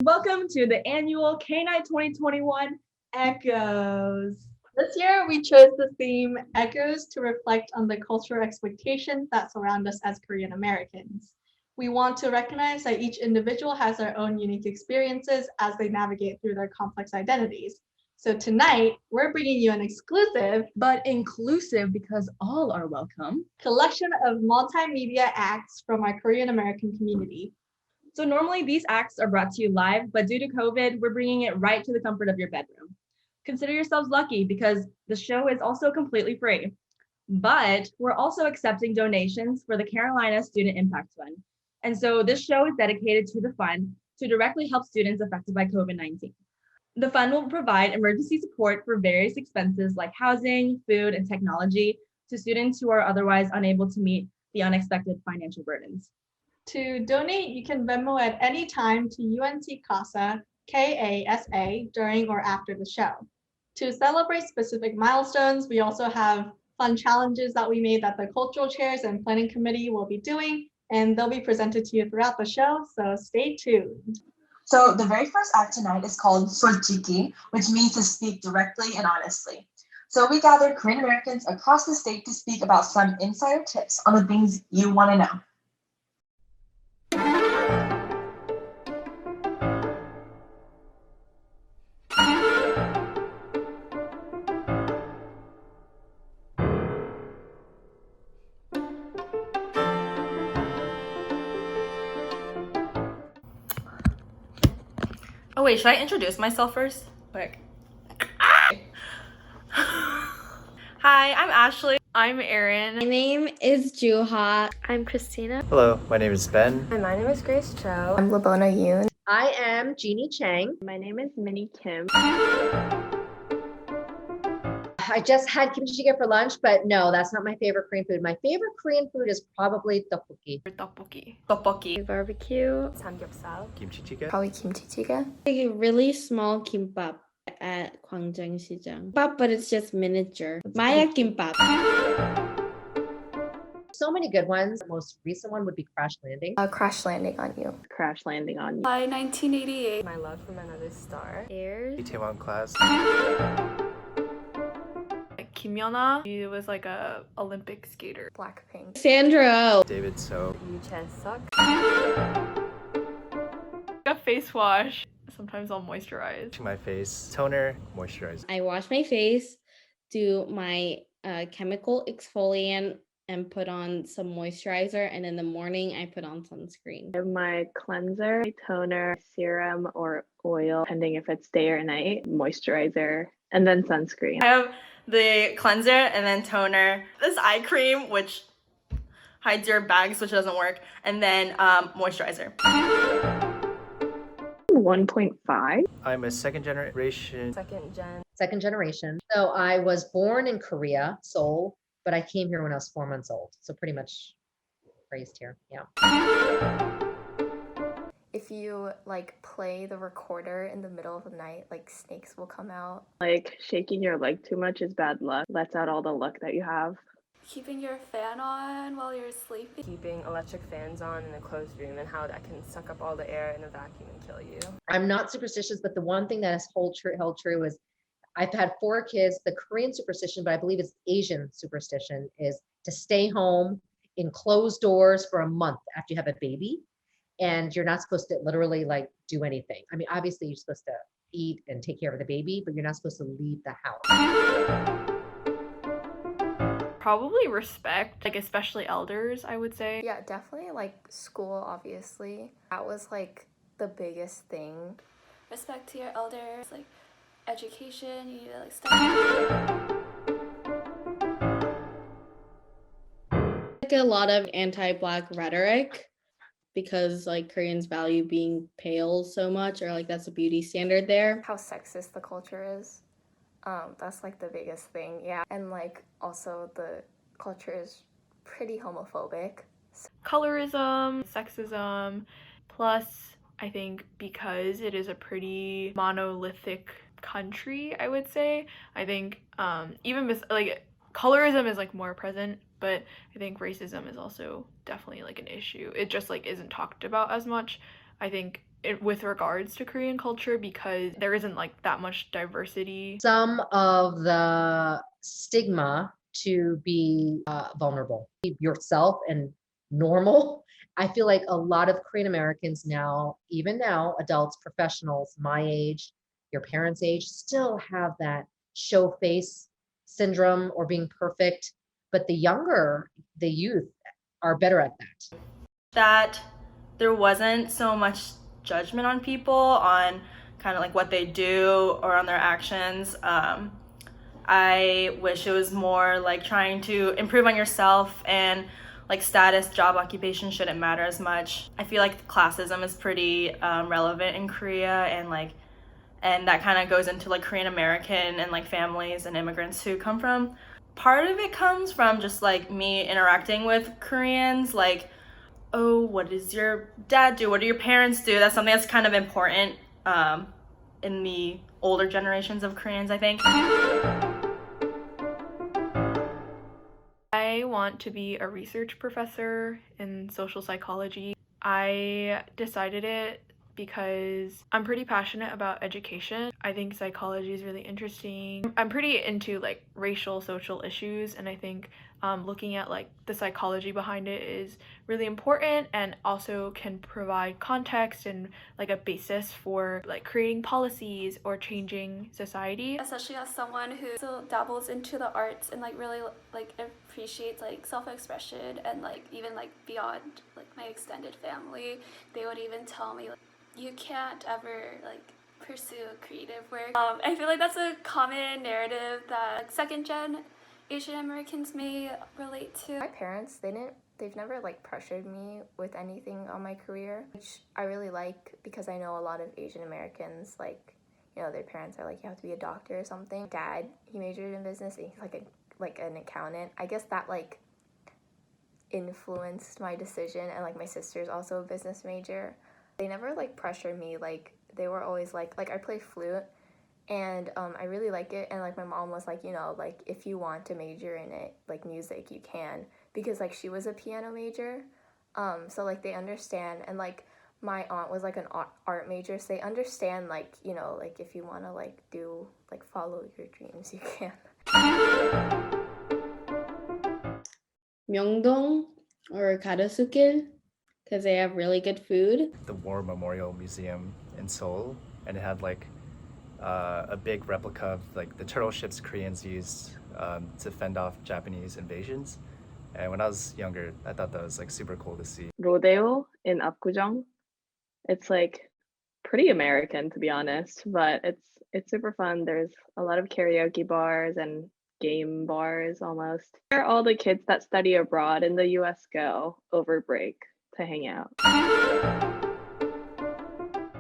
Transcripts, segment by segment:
Welcome to the annual K-Nite 2021 Echoes. This year, we chose the theme Echoes to reflect on the cultural expectations that surround us as Korean Americans. We want to recognize that each individual has their own unique experiences as they navigate through their complex identities. So tonight, we're bringing you an exclusive, but inclusive because all are welcome, collection of multimedia acts from our Korean American community. So normally these acts are brought to you live, but due to COVID, we're bringing it right to the comfort of your bedroom. Consider yourselves lucky because the show is also completely free. But we're also accepting donations for the Carolina Student Impact Fund. And so this show is dedicated to the fund to directly help students affected by COVID-19. The fund will provide emergency support for various expenses like housing, food, and technology to students who are otherwise unable to meet the unexpected financial burdens. To donate, you can Venmo at any time to UNC CASA, KASA, during or after the show. To celebrate specific milestones, we also have fun challenges that we made that the cultural chairs and planning committee will be doing, and they'll be presented to you throughout the show, so stay tuned. So the very first act tonight is called Soljikhee, which means to speak directly and honestly. So we gathered Korean Americans across the state to speak about some insider tips on the things you want to know. Oh wait, should I introduce myself first? Quick. Hi, I'm Ashley. I'm Erin. My name is Juha. I'm Christina. Hello, my name is Ben. And my name is Grace Cho. I'm Lebonah Yoon. I am Jeanie Chang. My name is Minnie Kim. I just had kimchi for lunch, but no, that's not my favorite Korean food. My favorite Korean food is probably tteokbokki. Tteokbokki. Barbecue. Samgyeopsal. Kimchi jjigae. Probably kimchi jjigae. Like a really small kimbap at Gwangjang-sijang. Kimbap, but it's just miniature. Maya kimbap. So many good ones. The most recent one would be Crash Landing. Crash Landing on You. Crash Landing on You. By 1988. My Love from Another Star. Airs. Itaewon Class. Kim Yona. He was like a Olympic skater. Blackpink. Sandra Oh. David So. Jaesook. A face wash. Sometimes I'll moisturize. My face. Toner. Moisturizer. I wash my face, do my chemical exfoliant, and put on some moisturizer, and in the morning I put on sunscreen. I have my cleanser, my toner, serum, or oil, depending if it's day or night, moisturizer, and then sunscreen. I have the cleanser and then toner. This eye cream, which hides your bags, which doesn't work, and then moisturizer. 1.5. I'm a second generation. Second generation. So I was born in Korea, Seoul, but I came here when I was 4 months old. So pretty much raised here. Yeah. If you like play the recorder in the middle of the night, like snakes will come out. Like shaking your leg too much is bad luck. Lets out all the luck that you have. Keeping your fan on while you're sleeping. Keeping electric fans on in a closed room and how that can suck up all the air in a vacuum and kill you. I'm not superstitious, but the one thing that has held true is I've had 4 kids. The Korean superstition, but I believe it's Asian superstition, is to stay home in closed doors for a month after you have a baby. And you're not supposed to literally like do anything. I mean, obviously you're supposed to eat and take care of the baby, but you're not supposed to leave the house. Probably respect, like especially elders, I would say. Yeah, definitely like school, obviously. That was like the biggest thing. Respect to your elders, like education, you need to like study. Like a lot of anti-Black rhetoric because like Koreans value being pale so much, or like that's a beauty standard there. How sexist the culture is. That's like the biggest thing, yeah. And like also the culture is pretty homophobic. Colorism, sexism, plus I think because it is a pretty monolithic country, I would say, I think even like colorism is like more present, but I think racism is also definitely like an issue. It just like isn't talked about as much. I think with regards to Korean culture because there isn't like that much diversity. Some of the stigma to be vulnerable, be yourself and normal. I feel like a lot of Korean Americans now, even now, adults, professionals, my age, your parents' age, still have that show face syndrome or being perfect. But the youth are better at that. That there wasn't so much judgment on people on kind of like what they do or on their actions. I wish it was more like trying to improve on yourself, and like status, job, occupation shouldn't matter as much. I feel like classism is pretty relevant in Korea, and that kind of goes into like Korean American and like families and immigrants who come from. Part of it comes from just like me interacting with Koreans, like, oh, what does your dad do? What do your parents do? That's something that's kind of important in the older generations of Koreans, I think. I want to be a research professor in social psychology. I decided it because I'm pretty passionate about education. I think psychology is really interesting. I'm pretty into like racial social issues, and I think looking at like the psychology behind it is really important and also can provide context and like a basis for like creating policies or changing society. Especially as someone who still dabbles into the arts and like really like appreciates like self-expression, and like even like beyond like my extended family, they would even tell me like, you can't ever like pursue creative work. I feel like that's a common narrative that like, second gen Asian Americans may relate to. My parents, they've never like pressured me with anything on my career, which I really like because I know a lot of Asian Americans, like, you know, their parents are like, you have to be a doctor or something. Dad, he majored in business, and he's like an accountant. I guess that like influenced my decision, and like my sister's also a business major. They never like pressured me, like they were always like I play flute, and I really like it, and like my mom was like, you know, like if you want to major in it, like music, you can, because like she was a piano major, so like they understand, and like my aunt was like an art major, so they understand, like, you know, like if you want to like do like follow your dreams, you can. Myeongdong or Gaesook, because they have really good food. The War Memorial Museum in Seoul, and it had like a big replica of like the turtle ships Koreans used to fend off Japanese invasions. And when I was younger, I thought that was like super cool to see. Rodeo in Apgujeong. It's like pretty American, to be honest, but it's super fun. There's a lot of karaoke bars and game bars almost. Where all the kids that study abroad in the US go over break to hang out.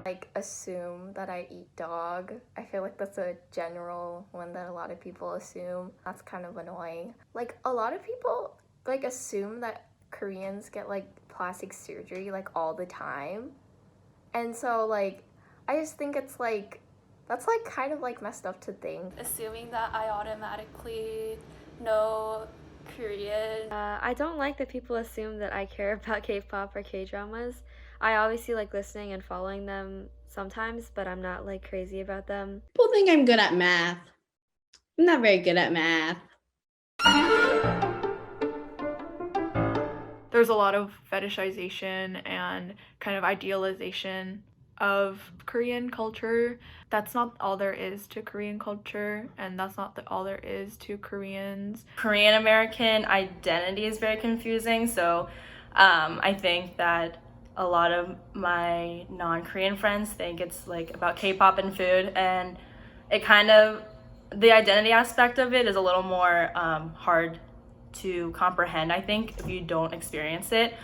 Like assume that I eat dog. I feel like that's a general one that a lot of people assume. That's kind of annoying. Like a lot of people like assume that Koreans get like plastic surgery like all the time. And so like I just think it's like that's like kind of like messed up to think. Assuming that I automatically know Korean. I don't like that people assume that I care about K-pop or K-dramas. I obviously like listening and following them sometimes, but I'm not like crazy about them. People think I'm good at math. I'm not very good at math. There's a lot of fetishization and kind of idealization of Korean culture. That's not all there is to Korean culture, and that's not all there is to Koreans. Korean American identity is very confusing, so I think that a lot of my non-Korean friends think it's like about K-pop and food, and it kind of, the identity aspect of it is a little more hard to comprehend, I think, if you don't experience it.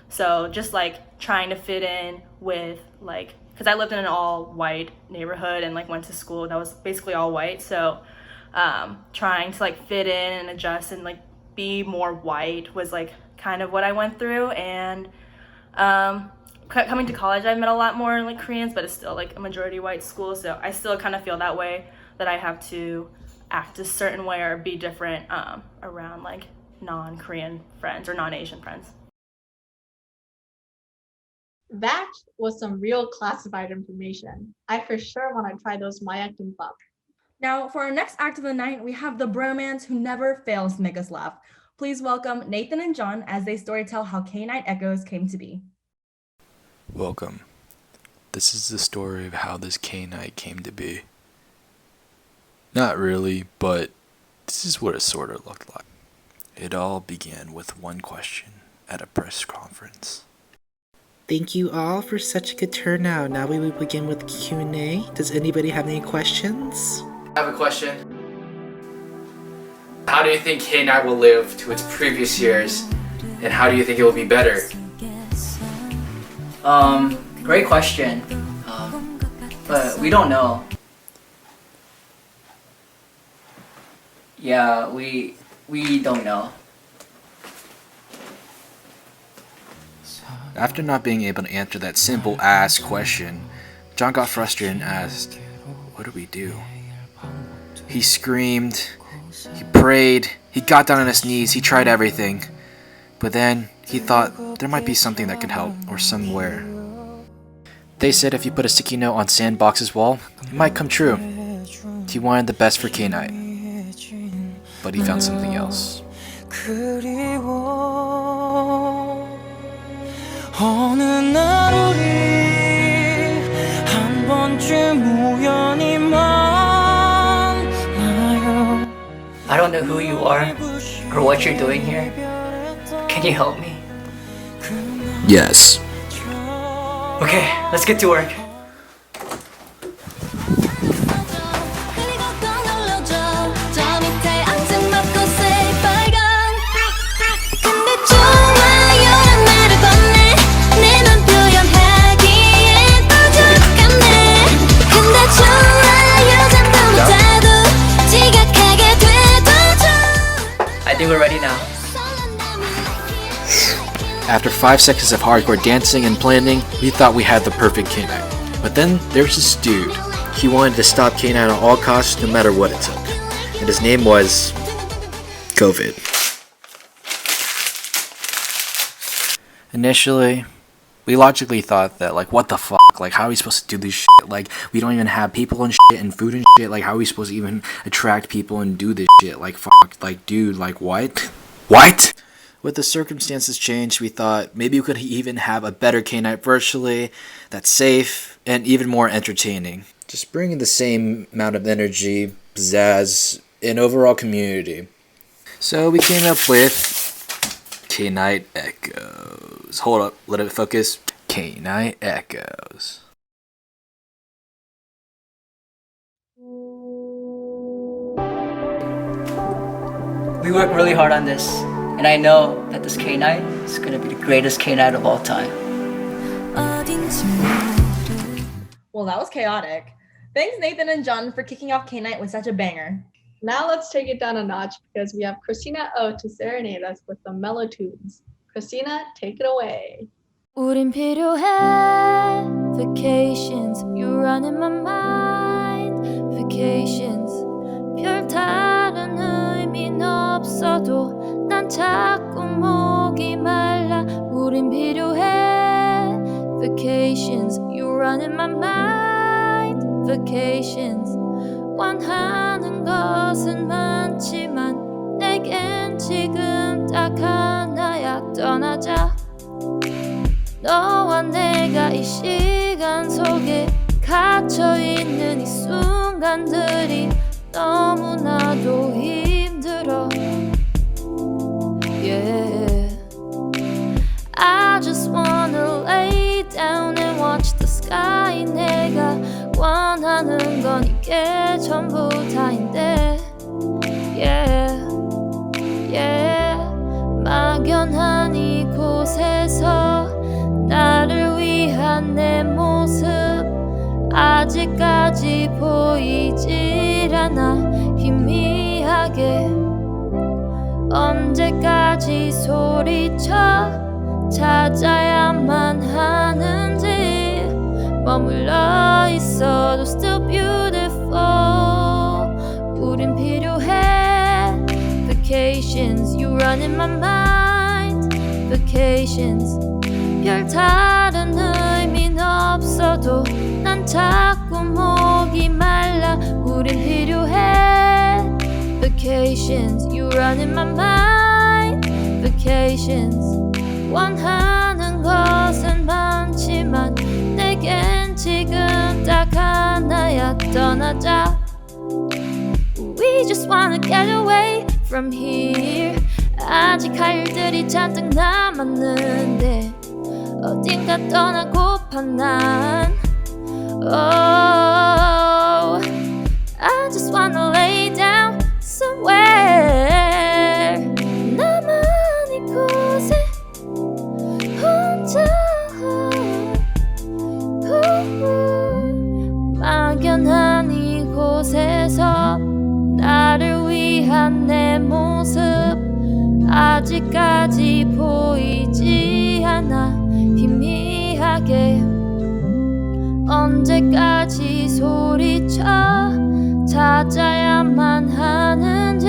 So just like trying to fit in with like, because I lived in an all white neighborhood and like went to school that was basically all white, so trying to like fit in and adjust and like be more white was like kind of what I went through. And coming to college, I met a lot more like Koreans, but it's still like a majority white school, so I still kind of feel that way, that I have to act a certain way or be different around like non-Korean friends or non-Asian friends. That was some real classified information. I for sure want to try those Maya kimbap. Now, for our next act of the night, we have the bromance who never fails to make us laugh. Please welcome Nathan and John as they storytell how K-Nite Echoes came to be. Welcome. This is the story of how this K-Nite came to be. Not really, but this is what it sort of looked like. It all began with one question at a press conference. Thank you all for such a good turnout. Now we will begin with Q&A. Does anybody have any questions? I have a question. How do you think K-Nite will live to its previous years, and how do you think it will be better? Great question. But we don't know. Yeah, we don't know. After not being able to answer that simple ass question, John got frustrated and asked, "What do we do?" He screamed, he prayed, he got down on his knees, he tried everything. But then he thought there might be something that could help, or somewhere. They said if you put a sticky note on Sandbox's wall, it might come true. He wanted the best for K-Nite, but he found something else. I don't know who you are or what you're doing here. Can you help me? Yes. Okay, let's get to work. I think we're ready now. After 5 seconds of hardcore dancing and planning, we thought we had the perfect K-Nite. But then there's this dude. He wanted to stop K-Nite at all costs, no matter what it took. And his name was COVID. Initially, we logically thought that, like, what the fuck? Like, how are we supposed to do this shit? Like, we don't even have people and shit and food and shit. Like, how are we supposed to even attract people and do this shit? Like, fuck, like, dude, like, what? What? With the circumstances changed, we thought maybe we could even have a better K-Nite virtually that's safe and even more entertaining. Just bringing the same amount of energy, pizzazz, and overall community. So we came up with K-Nite Echoes. Hold up, let it focus. K-Nite Echoes. We worked really hard on this, and I know that this K-Nite is gonna be the greatest K-Nite of all time. Well, that was chaotic. Thanks, Nathan and John, for kicking off K-Nite with such a banger. Now let's take it down a notch because we have Christina Oh to serenade us with some mellow tunes. Christina, take it away. 우린 필요해 vacations you run in my mind vacations 별 다른 의미는 없어도 난 자꾸 목이 말라 우린 필요해 vacations you run in my mind vacations 원하는 것은 많지만 내겐 지금 딱 하나야 떠나자 너와 내가 이 시간 속에 갇혀있는 이 순간들이 너무나도 힘들어 Yeah I just wanna lay down and watch the sky 내가 원하는 건 이게 전부 다인데 Yeah Yeah 막연한 이곳에서 나를 위한 내 모습 아직까지 보이질 않아 희미하게 언제까지 소리쳐 찾아야만 하는지 머물러 있어도 still beautiful 우린 필요해 Vacations you run in my mind Vacations 별 다른 자꾸 목이 말라 우린 필요해 Vacations, you run in my mind Vacations 원하는 것은 많지만 내겐 지금 딱 하나야 떠나자 We just wanna get away from here 아직 할 일들이 잔뜩 남았는데 어딘가 떠나고파 난 Oh, I just wanna lay down somewhere 나만 이곳에 혼자 막연한 이곳에서 나를 위한 내 모습 아직까지 보이지 않아 희미하게 언제까지 소리쳐 찾아야만 하는지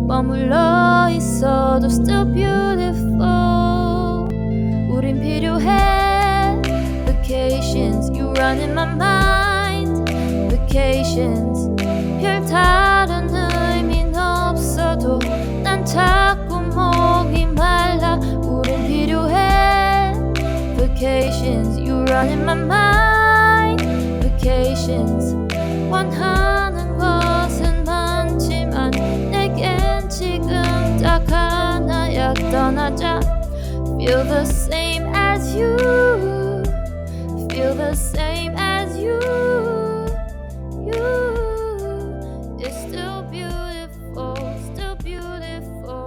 머물러 있어도 still beautiful 우린 필요해 Vacations, you run in my mind Vacations 별 다른 의미는 없어도 난 자꾸 목이 말라 우린 필요해 Vacations, you run in my mind Vacations 원하는 것은 많지만 내겐 지금 딱 하나야 떠나자 Feel the same as you Feel the same as you It's still beautiful Still beautiful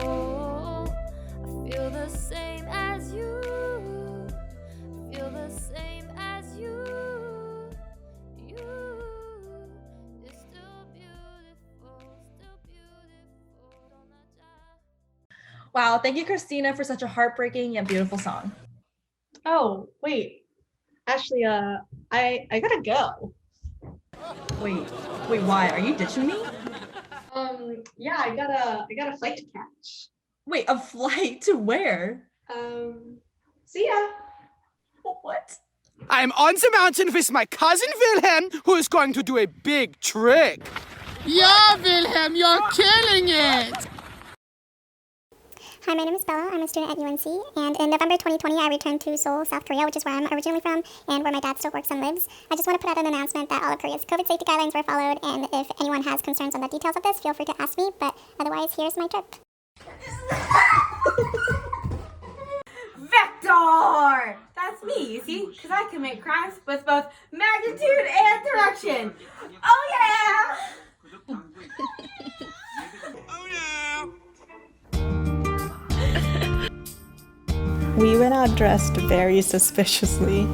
I feel the same as you Feel the same as you It's still beautiful Still beautiful Wow, thank you, Christina, for such a heartbreaking yet beautiful song. Oh, wait. Actually, I gotta go. Wait, why? Are you ditching me? Yeah, I got a flight to catch. Wait, a flight to where? See ya. What? I'm on the mountain with my cousin Wilhelm, who is going to do a big trick. Yeah, Wilhelm, you're killing it! Hi, my name is Bella. I'm a student at UNC, and in November 2020, I returned to Seoul, South Korea, which is where I'm originally from and where my dad still works and lives. I just want to put out an announcement that all of Korea's COVID safety guidelines were followed, and if anyone has concerns on the details of this, feel free to ask me, but otherwise, here's my trip. Vector! That's me, you see? Because I commit crimes with both magnitude and direction. Oh yeah! We went out dressed very suspiciously,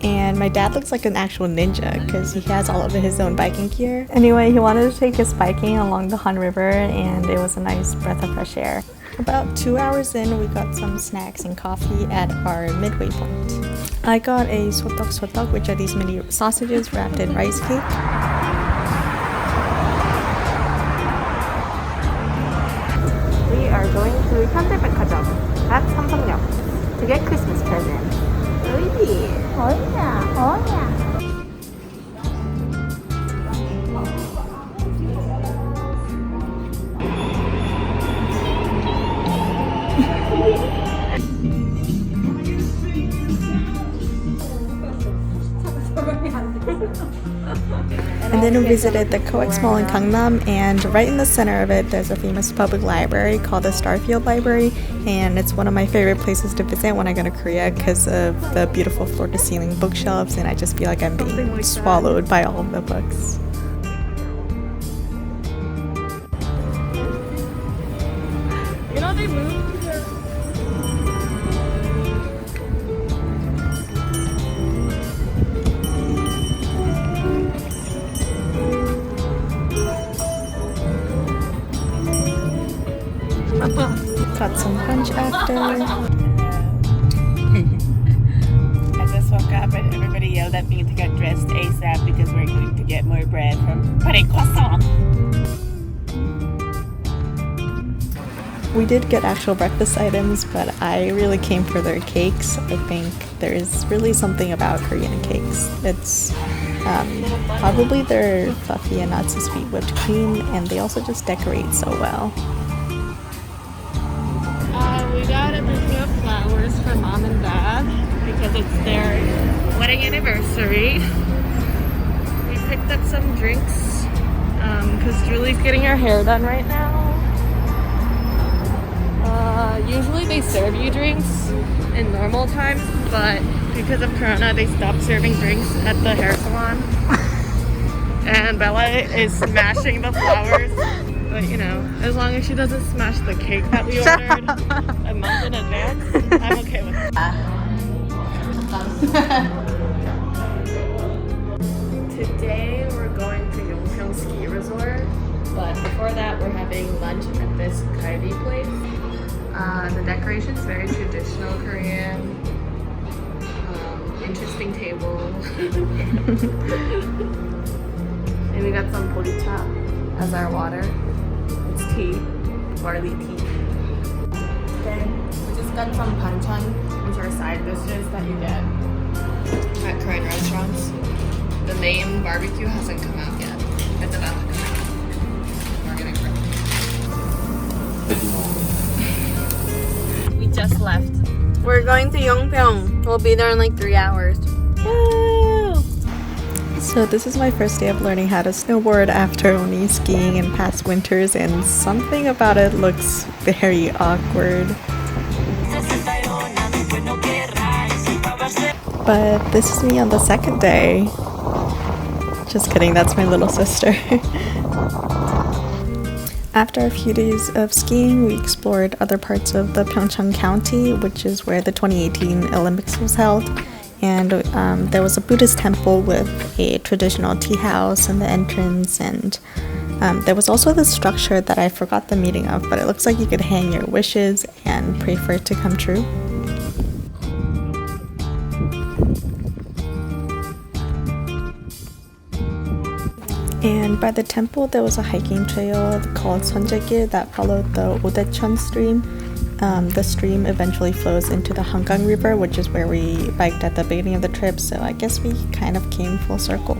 and my dad looks like an actual ninja because he has all of his own biking gear. Anyway, he wanted to take us biking along the Han River, and it was a nice breath of fresh air. About 2 hours in, we got some snacks and coffee at our midway point. I got a sotok, which are these mini sausages wrapped in rice cake. We are going to 현대백화점 at 삼성역 to get Christmas presents. Oh yeah! Oh yeah! Oh yeah! And then we visited the Coex Mall in Gangnam, and right in the center of it there's a famous public library called the Starfield Library, and it's one of my favorite places to visit when I go to Korea because of the beautiful floor-to-ceiling bookshelves, and I just feel like I'm being swallowed by all of the books. You know they moved. Got some punch after. I just woke up and everybody yelled at me to get dressed ASAP because we're going to get more bread from Paris Croissant. We did get actual breakfast items, but I really came for their cakes. I think there is really something about Korean cakes. It's Probably their fluffy and not so sweet whipped cream, and they also just decorate so well. We got a bouquet of flowers for mom and dad because it's their wedding anniversary. We picked up some drinks because Julie's getting her hair done right now. Usually they serve you drinks in normal times, but because of Corona, they stopped serving drinks at the hair salon. And Bella is smashing the flowers. But you know, as long as she doesn't smash the cake that we ordered a month in advance, I'm okay with it. Today we're going to Yongpyeong Ski Resort, but before that we're having lunch at this kalbi place. The decoration's very traditional Korean. Interesting table. And we got some boricha as our water. It's tea, barley tea. Then we just got some banchan, which are side dishes that you get at Korean restaurants. The name barbecue hasn't come out yet. It's about to come out. We're getting ready. We just left. We're going to Yongpyeong. We'll be there in like 3 hours. Woo! So this is my first day of learning how to snowboard after only skiing in past winters, and something about it looks very awkward. But this is me on the second day. Just kidding, that's my little sister. After a few days of skiing, we explored other parts of the Pyeongchang County, which is where the 2018 Olympics was held. And there was a Buddhist temple with a traditional tea house in the entrance, and there was also this structure that I forgot the meaning of, but it looks like you could hang your wishes and pray for it to come true. And by the temple, there was a hiking trail called Soljikhee that followed the Odechon stream. The stream eventually flows into the Hangang River, which is where we biked at the beginning of the trip, so I guess we kind of came full circle.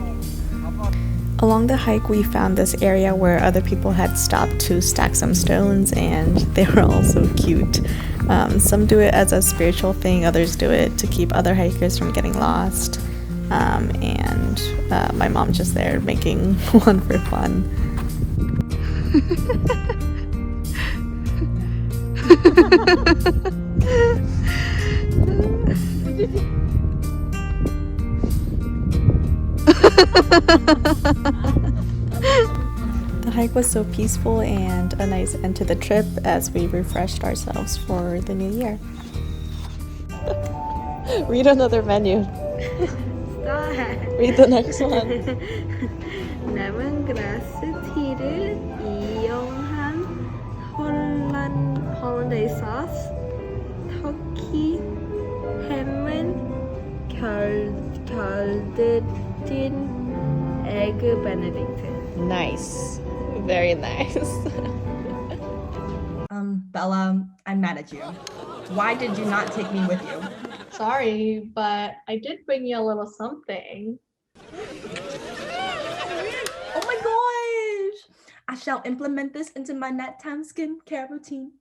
Along the hike, we found this area where other people had stopped to stack some stones, and they were all so cute. Some do it as a spiritual thing, others do it to keep other hikers from getting lost. And my mom's just there making one for fun. The hike was so peaceful and a nice end to the trip as we refreshed ourselves for the new year. Read another menu. Read the next one. 레몬그라스 티를 이용한 홀란다ise sauce, 터키 햄은 결대진 egg benedict. Nice. Very nice. Bella, I'm mad at you. Why did you not take me with you? Sorry, but I did bring you a little something. Oh my gosh! I shall implement this into my nighttime skincare routine.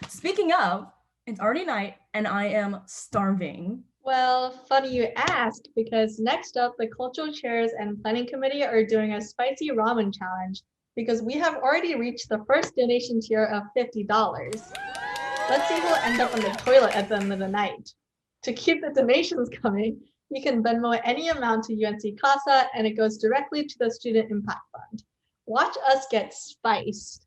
Speaking of, it's already night and I am starving. Well, funny you asked, because next up, the Cultural Chairs and Planning Committee are doing a spicy ramen challenge because we have already reached the first donation tier of $50. Let's see who'll end up on the toilet at the end of the night. To keep the donations coming, you can Venmo any amount to UNC CASA, and it goes directly to the Student Impact Fund. Watch us get spiced.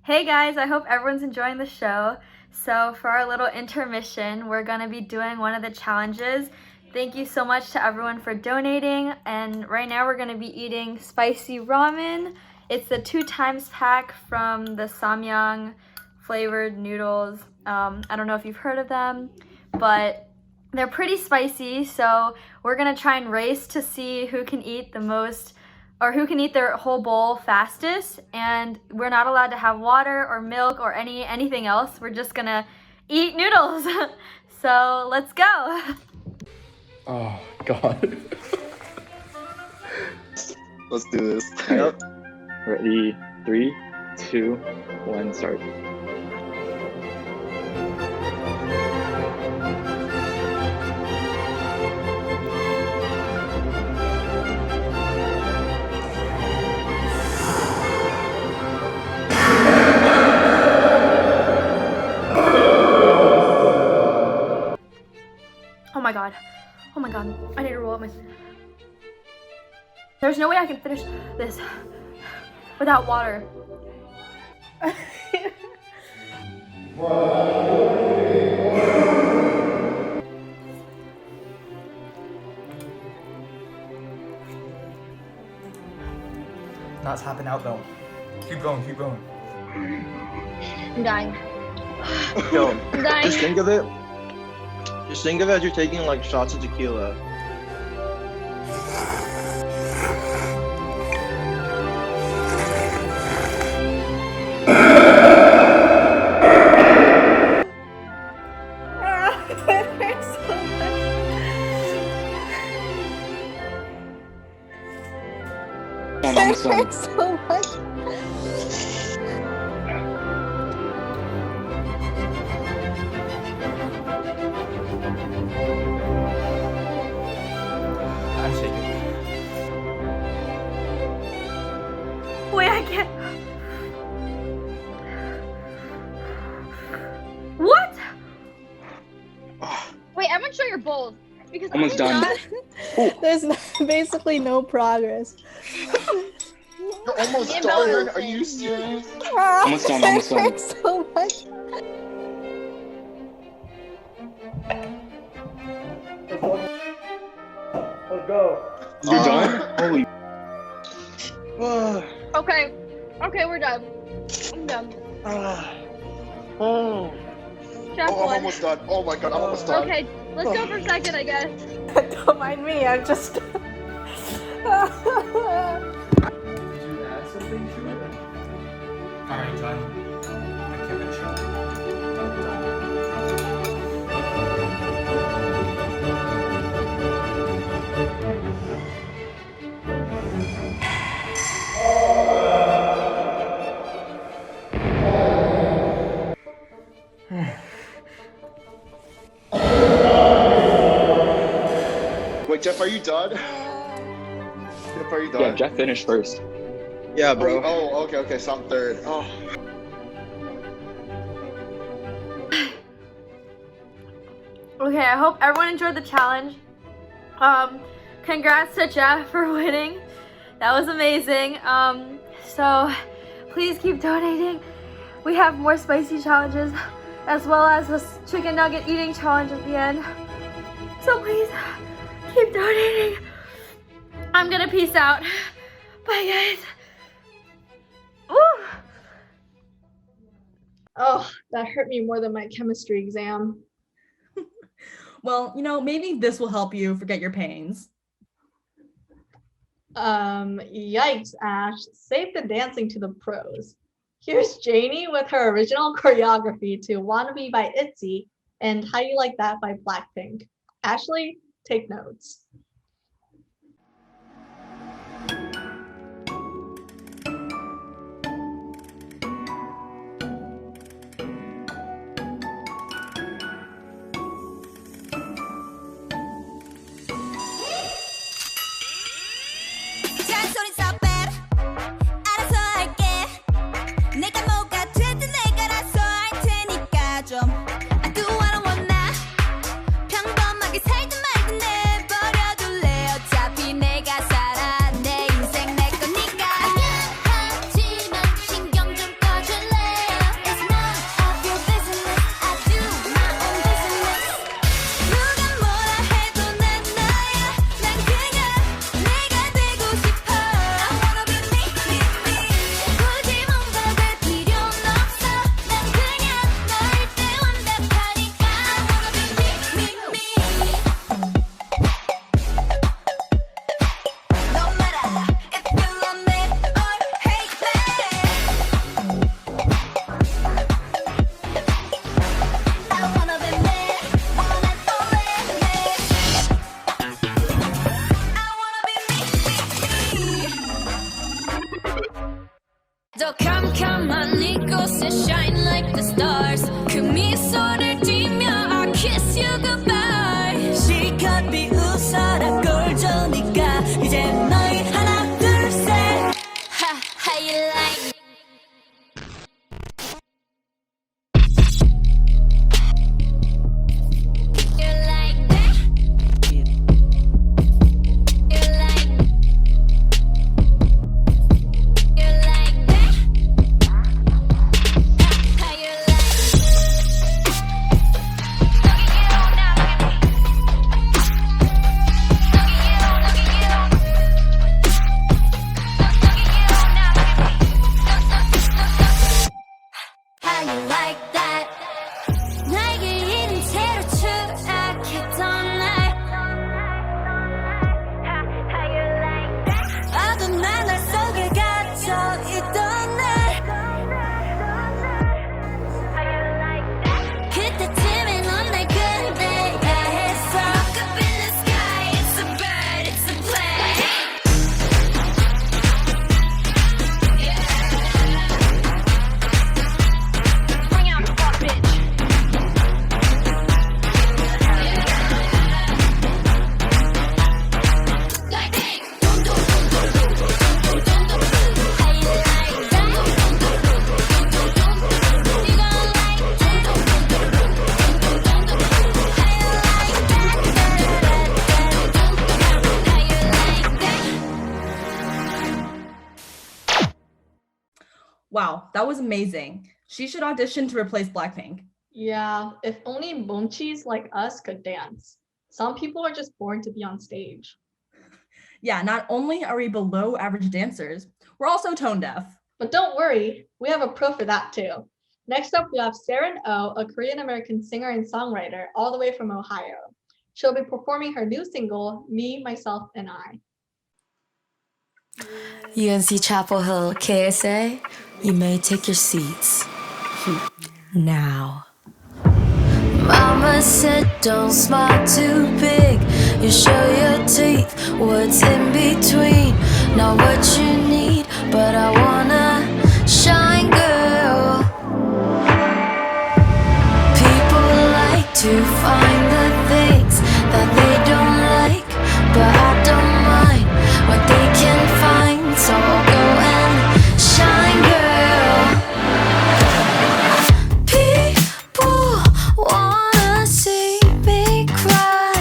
Hey guys, I hope everyone's enjoying the show. So for our little intermission, we're gonna be doing one of the challenges. Thank you so much to everyone for donating. And right now we're gonna be eating spicy ramen. It's the 2x pack from the Samyang flavored noodles. I don't know if you've heard of them, but they're pretty spicy. So we're gonna try and race to see who can eat the most, or who can eat their whole bowl fastest. And we're not allowed to have water or milk or anything else. We're just gonna eat noodles. So let's go. Oh God. Let's do this. Yep. Ready? 3, 2, 1, start. Oh my god. Oh my god. I need to roll up my... There's no way I can finish this without water. Not tapping out though. Keep going, keep going. I'm dying. Yo, I'm dying. just think of it. Just think of it as you're taking like shots of tequila. Almost done. So much. I'm shaking. Wait, I can't. What? Wait, everyone show your bowls. Because Almost done. There's basically no progress. You're almost done. Are you serious? Almost done, almost done. It hurts so much. Let's go. You're done? Holy. Okay. Okay, we're done. I'm done. Oh, Chef I'm one. almost done. Oh my god, I'm almost done. Okay, let's go for second, I guess. Don't mind me, I'm just... Did you add something to it? Alright, John. I can't finish it. Wait, Jeff, are you done? Jeff, are you done? Yeah, Jeff finished first. Yeah, bro. Oh, okay, so I'm third. Oh. Okay, I hope everyone enjoyed the challenge. Congrats to Jeff for winning. That was amazing. So please keep donating. We have more spicy challenges as well as this chicken nugget eating challenge at the end. So please keep donating. I'm gonna peace out. Bye guys. Ooh. Oh, that hurt me more than my chemistry exam. Well, you know, maybe this will help you forget your pains. Yikes, Ash. Save the dancing to the pros. Here's Jaeny with her original choreography to Wannabe by ITZY and How You Like That by Blackpink. Ashley, take notes. I do what I want now. 평범하게 살든 말든 내버려둬. shine like the stars. 그 미소를 띠며 I kiss you goodbye. 실컷 비웃어라 꼴조니까 이제 너희 하나 둘 셋. How you like? Wow, that was amazing. She should audition to replace Blackpink. Yeah, if only Monchis like us could dance. Some people are just born to be on stage. Yeah, not only are we below average dancers, we're also tone deaf. But don't worry, we have a pro for that too. Next up, we have Serin Oh, a Korean-American singer and songwriter all the way from Ohio. She'll be performing her new single, Me, Myself, and I. UNC Chapel Hill, KSA, you may take your seats. Now. Mama said don't smile too big. You show your teeth, what's in between. Not what you need, but I wanna shine, girl. People like to find the things that they don't like, but I don't mind what they can find. So I'll go and shine, girl. People wanna see me cry.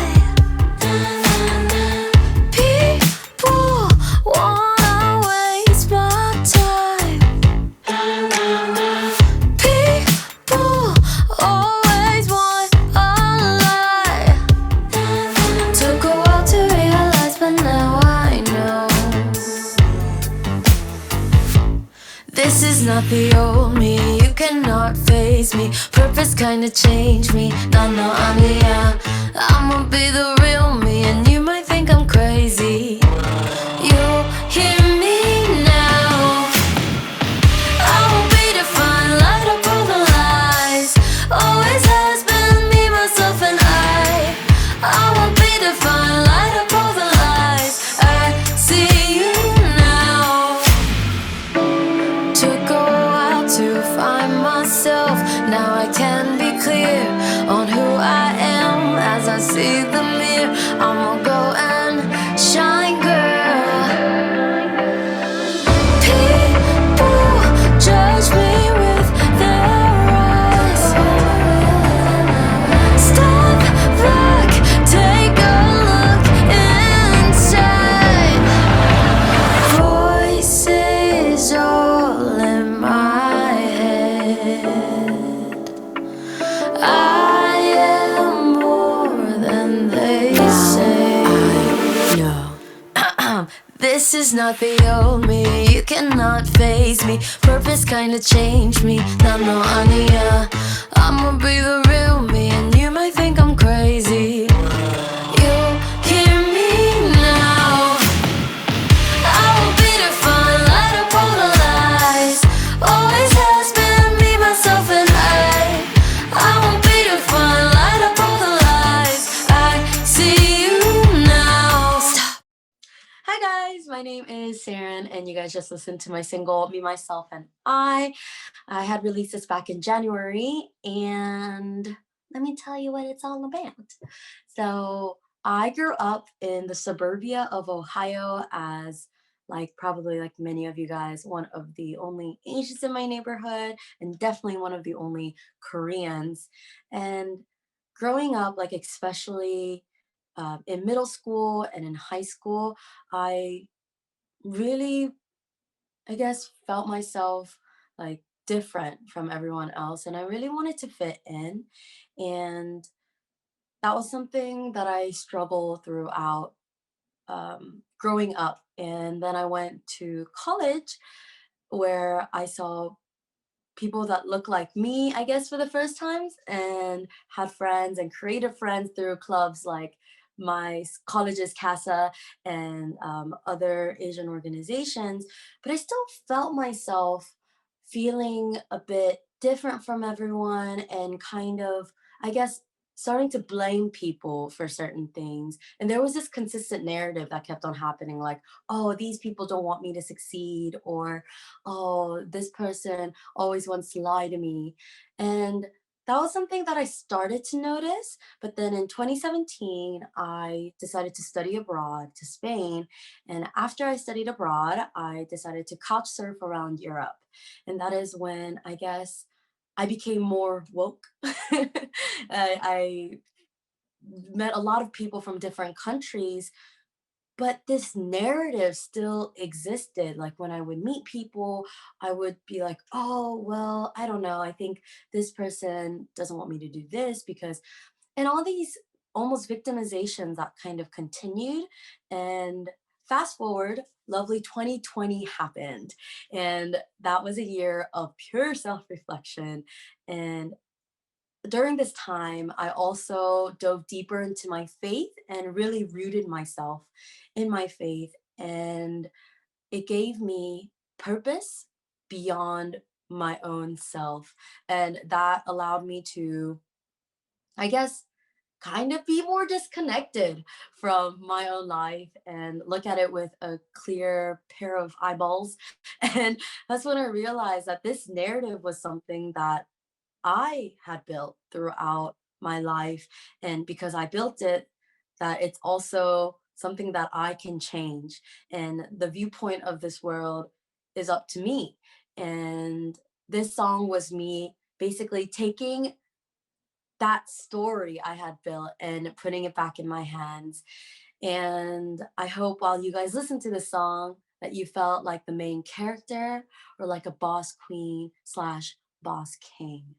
People wanna waste my time. People always want a lie. Took a while to realize, but now I know. This is not the old me, you cannot face me. Purpose kinda changed me, now no, I'm yeah. I'ma be the real me, and you might think I'm crazy. You'll hear me now. I won't be defined, light up all the lies. Always has been me, myself, and I. I won't be defined, light up all the lies. I see you now. Took a while to find myself. Now I can be clear on who I am as I see the mirror. I'ma go and shine, girl. People judge me with their eyes. Step back, take a look inside. Voices all in my head. I am more than they say. No. This is not the old me, you cannot face me. Purpose kinda changed me, now no ania. I'ma be the real me, and you might think I'm crazy. You'll hear me now. I won't be defined, light up all the lies. Always has been me, myself, and I. I won't be defined, light up all the lies. I see you now. Stop. Hi guys, my name is Serin, and you guys just listened to my single, Me, Myself, and I. I had released this back in January, and let me tell you what it's all about. So I grew up in the suburbia of Ohio as probably like many of you guys, one of the only Asians in my neighborhood, and definitely one of the only Koreans. And growing up, especially in middle school and in high school, I really, I guess, felt myself different from everyone else, and I really wanted to fit in. And that was something that I struggled throughout growing up. And then I went to college where I saw people that look like me, I guess, for the first times, and had friends and creative friends through clubs like my college's CASA and other Asian organizations. But I still felt myself feeling a bit different from everyone and kind of, I guess, starting to blame people for certain things. And there was this consistent narrative that kept on happening, like, oh, these people don't want me to succeed, or, oh, this person always wants to lie to me. And that was something that I started to notice. But then in 2017, I decided to study abroad to Spain. And after I studied abroad, I decided to couch surf around Europe. And that is when, I guess, I became more woke. I met a lot of people from different countries, but this narrative still existed. Like when I would meet people, I would be like, oh, well, I don't know. I think this person doesn't want me to do this because, and all these almost victimizations that kind of continued. And fast forward, lovely 2020 happened. And that was a year of pure self-reflection. And during this time, I also dove deeper into my faith and really rooted myself in my faith. And it gave me purpose beyond my own self. And that allowed me to, I guess, kind of be more disconnected from my own life and look at it with a clear pair of eyeballs. And that's when I realized that this narrative was something that I had built throughout my life. And because I built it, that it's also something that I can change. And the viewpoint of this world is up to me. And this song was me basically taking that story I had built and putting it back in my hands. And I hope while you guys listen to this song that you felt like the main character or like a boss queen / boss king.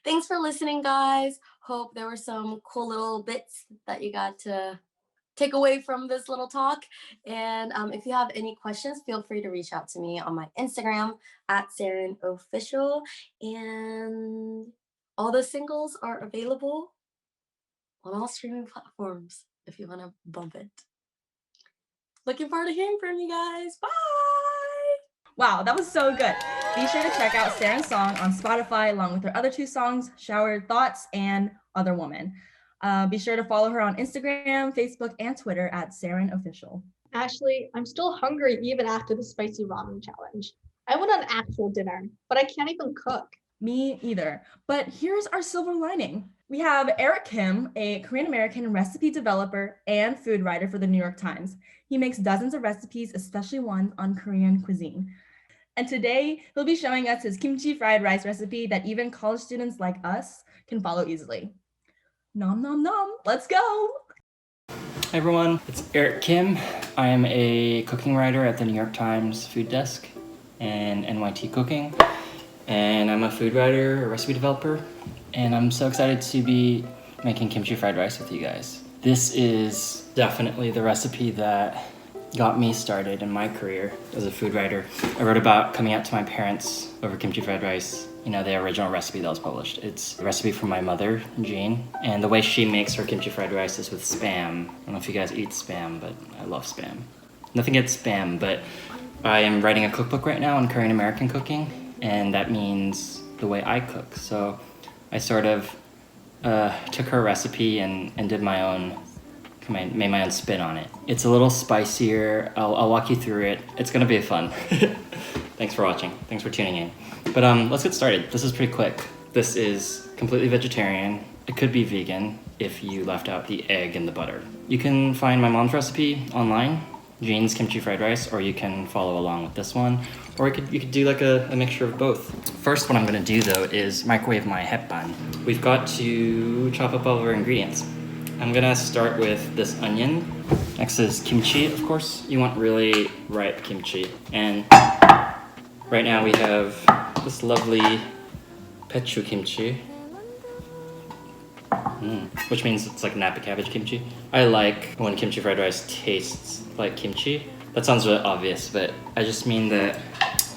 Thanks for listening, guys. Hope there were some cool little bits that you got to take away from this little talk. And if you have any questions, feel free to reach out to me on my Instagram at Serin Official. And all the singles are available on all streaming platforms if you want to bump it. Looking forward to hearing from you guys. Bye! Wow, that was so good. Be sure to check out Serin's song on Spotify along with her other 2 songs, Shower Thoughts and Other Woman. Be sure to follow her on Instagram, Facebook, and Twitter at Serin Official. Actually, I'm still hungry even after the spicy ramen challenge. I want an actual dinner, but I can't even cook. Me either. But here's our silver lining. We have Eric Kim, a Korean-American recipe developer and food writer for the New York Times. He makes dozens of recipes, especially ones on Korean cuisine. And today, he'll be showing us his kimchi fried rice recipe that even college students like us can follow easily. Nom nom nom, let's go! Hi everyone, it's Eric Kim. I am a cooking writer at the New York Times food desk and NYT Cooking. And I'm a food writer, a recipe developer, and I'm so excited to be making kimchi fried rice with you guys. This is definitely the recipe that got me started in my career as a food writer. I wrote about coming out to my parents over kimchi fried rice, you know, the original recipe that was published. It's a recipe from my mother, Jeanie, and the way she makes her kimchi fried rice is with Spam. I don't know if you guys eat Spam, but I love Spam. Nothing against Spam, but I am writing a cookbook right now on Korean American cooking, and that means the way I cook. So I sort of took her recipe and did my own made my own spin on it. It's a little spicier. I'll walk you through it. It's gonna be fun. Thanks for watching. Thanks for tuning in. But let's get started. This is pretty quick. This is completely vegetarian. It could be vegan if you left out the egg and the butter. You can find my mom's recipe online, Jane's kimchi fried rice, or you can follow along with this one, or you could do like a mixture of both. First, what I'm gonna do though is microwave my hetban. We've got to chop up all of our ingredients. I'm gonna start with this onion. Next is kimchi, of course. You want really ripe kimchi. And right now we have this lovely pechu kimchi. Which means it's like napa cabbage kimchi. I like when kimchi fried rice tastes like kimchi. That sounds really obvious, but I just mean that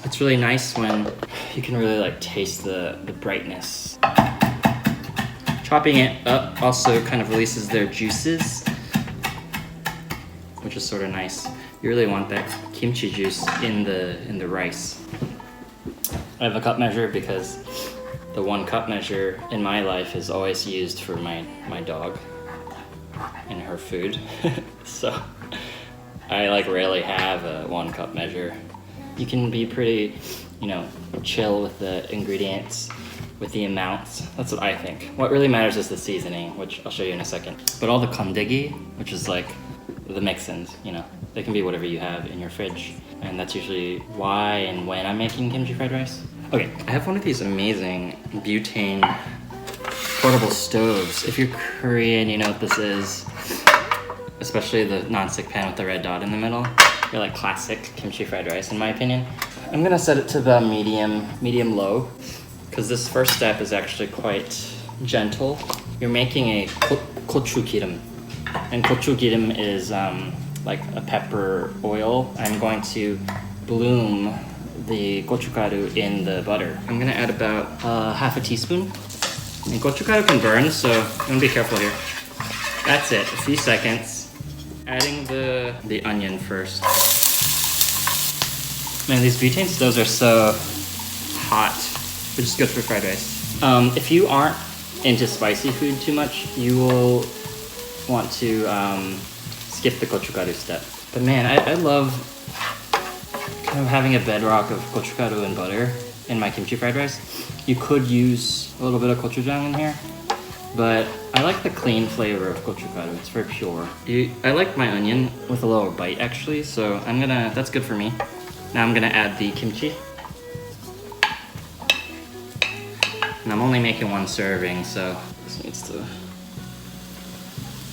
it's really nice when you can really like taste the brightness. Chopping it up also kind of releases their juices, which is sort of nice. You really want that kimchi juice in the rice. I have a cup measure because the 1 cup measure in my life is always used for my dog and her food. So I like rarely have a 1 cup measure. You can be pretty, chill with the ingredients, with the amounts. That's what I think. What really matters is the seasoning, which I'll show you in a second. But all the kondegi, which is like the mix-ins, they can be whatever you have in your fridge. And that's usually why and when I'm making kimchi fried rice. Okay, I have one of these amazing butane portable stoves. If you're Korean, you know what this is. Especially the non-stick pan with the red dot in the middle. They're like classic kimchi fried rice in my opinion. I'm gonna set it to the medium low, because this first step is actually quite gentle. You're making a gochugirim. And gochugirim is like a pepper oil. I'm going to bloom the gochugaru in the butter. I'm gonna add about half a teaspoon. And gochugaru can burn, so you wanna be careful here. That's it, a few seconds. Adding the onion first. Man, these butane stoves are so hot, which is good for fried rice. If you aren't into spicy food too much, you will want to skip the gochugaru step. But man, I love kind of having a bedrock of gochugaru and butter in my kimchi fried rice. You could use a little bit of gochujang in here, but I like the clean flavor of gochugaru. It's very pure. I like my onion with a little bite actually, so that's good for me. Now I'm gonna add the kimchi. And I'm only making 1 serving, so this needs to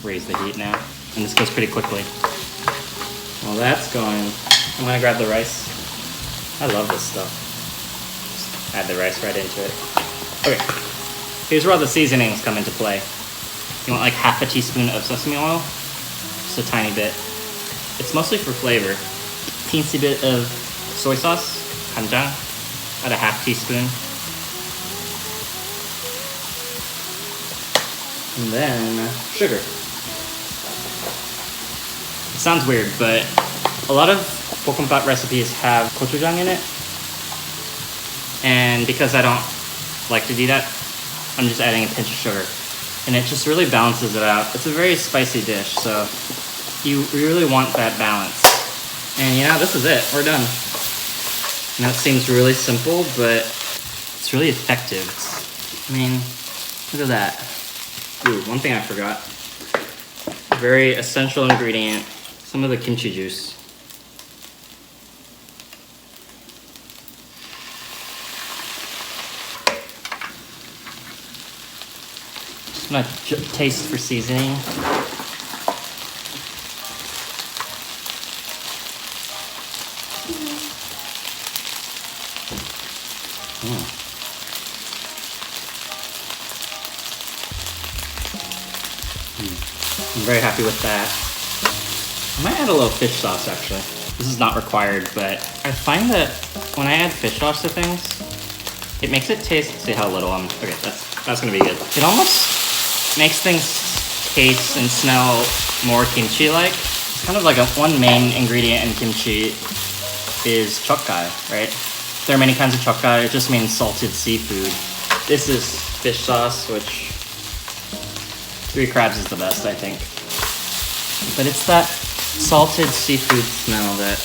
raise the heat now. And this goes pretty quickly. While that's going, I'm gonna grab the rice. I love this stuff. Just add the rice right into it. Okay, here's where all the seasonings come into play. You want like half a teaspoon of sesame oil, just a tiny bit. It's mostly for flavor. Teensy bit of soy sauce, kanjang, about a half teaspoon. And then sugar. It sounds weird, but a lot of bokkeumbap recipes have gochujang in it. And because I don't like to do that, I'm just adding a pinch of sugar. And it just really balances it out. It's a very spicy dish, so you really want that balance. And this is it, we're done. And that seems really simple, but it's really effective. Look at that. Ooh, one thing I forgot. Very essential ingredient, some of the kimchi juice. Just gonna taste for seasoning. I'm very happy with that. I might add a little fish sauce actually. This is not required, but I find that when I add fish sauce to things, it makes it taste, see how little okay, that's gonna be good. It almost makes things taste and smell more kimchi-like. It's kind of like one main ingredient in kimchi is chokkai, right? There are many kinds of chokkai, it just means salted seafood. This is fish sauce, which 3 crabs is the best, I think. But it's that salted seafood smell that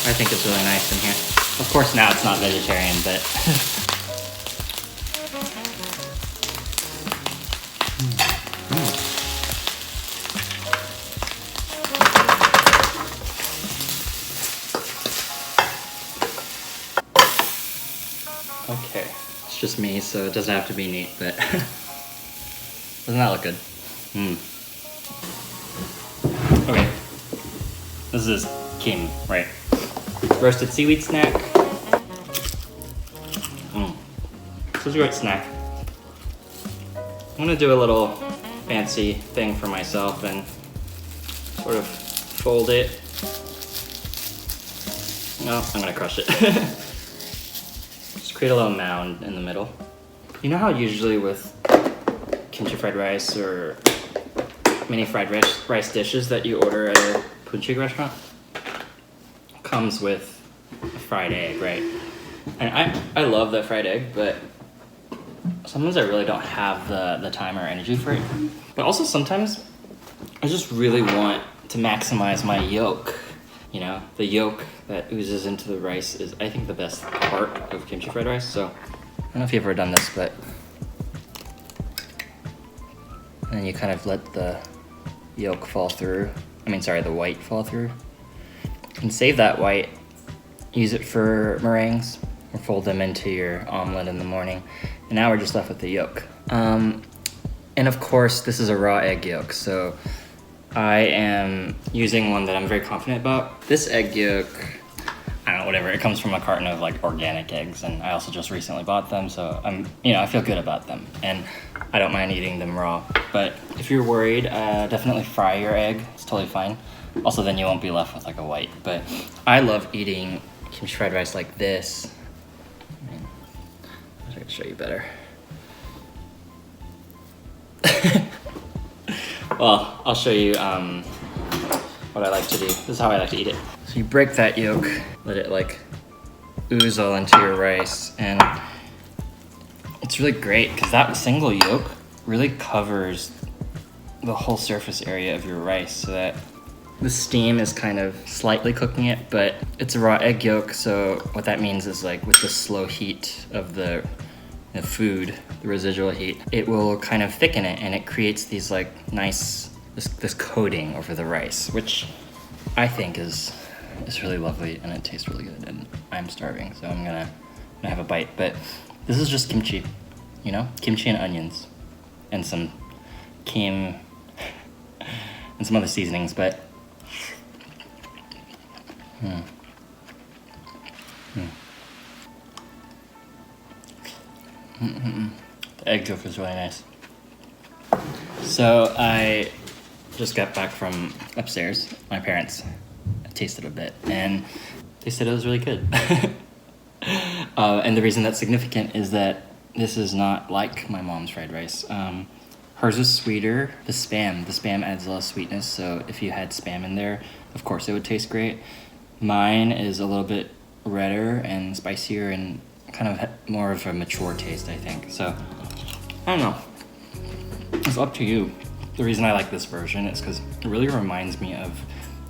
I think is really nice in here. Of course now it's not vegetarian, but okay, it's just me, so it doesn't have to be neat, but doesn't that look good? Okay, this is Kim, right? Roasted seaweed snack. This is a great snack. I'm gonna do a little fancy thing for myself and sort of fold it. No, I'm gonna crush it. Just create a little mound in the middle. You know how usually with kimchi fried rice or mini fried rice dishes that you order at a punchik restaurant comes with a fried egg, right? And I love that fried egg, but sometimes I really don't have the time or energy for it. But also sometimes I just really want to maximize my yolk. You know, the yolk that oozes into the rice is, I think, the best part of kimchi fried rice. So I don't know if you've ever done this, but and then you kind of let the yolk fall through. The white fall through. And save that white, use it for meringues, or fold them into your omelet in the morning. And now we're just left with the yolk. And of course, this is a raw egg yolk, so I am using one that I'm very confident about. This egg yolk, I don't know, whatever, it comes from a carton of like organic eggs, and I also just recently bought them, so I feel good about them. And I don't mind eating them raw. But if you're worried, definitely fry your egg, it's totally fine. Also, then you won't be left with like a white. But I love eating kimchi fried rice like this. I can show you better. Well, I'll show you what I like to do. This is how I like to eat it. So you break that yolk, let it like ooze all into your rice, and it's really great because that single yolk really covers the whole surface area of your rice, so that the steam is kind of slightly cooking it, but it's a raw egg yolk, so what that means is like with the slow heat of the food, the residual heat, it will kind of thicken it, and it creates these like nice, this coating over the rice, which I think is really lovely, and it tastes really good, and I'm starving, so I'm gonna have a bite. But this is just kimchi, you know? Kimchi and onions, and some kim, and some other seasonings, but the egg yolk is really nice. So I just got back from upstairs. My parents tasted a bit, and they said it was really good. And the reason that's significant is that this is not like my mom's fried rice. Hers is sweeter. The spam adds a lot of sweetness, so if you had spam in there, of course it would taste great. Mine is a little bit redder and spicier and kind of more of a mature taste, I think. So, I don't know. It's up to you. The reason I like this version is because it really reminds me of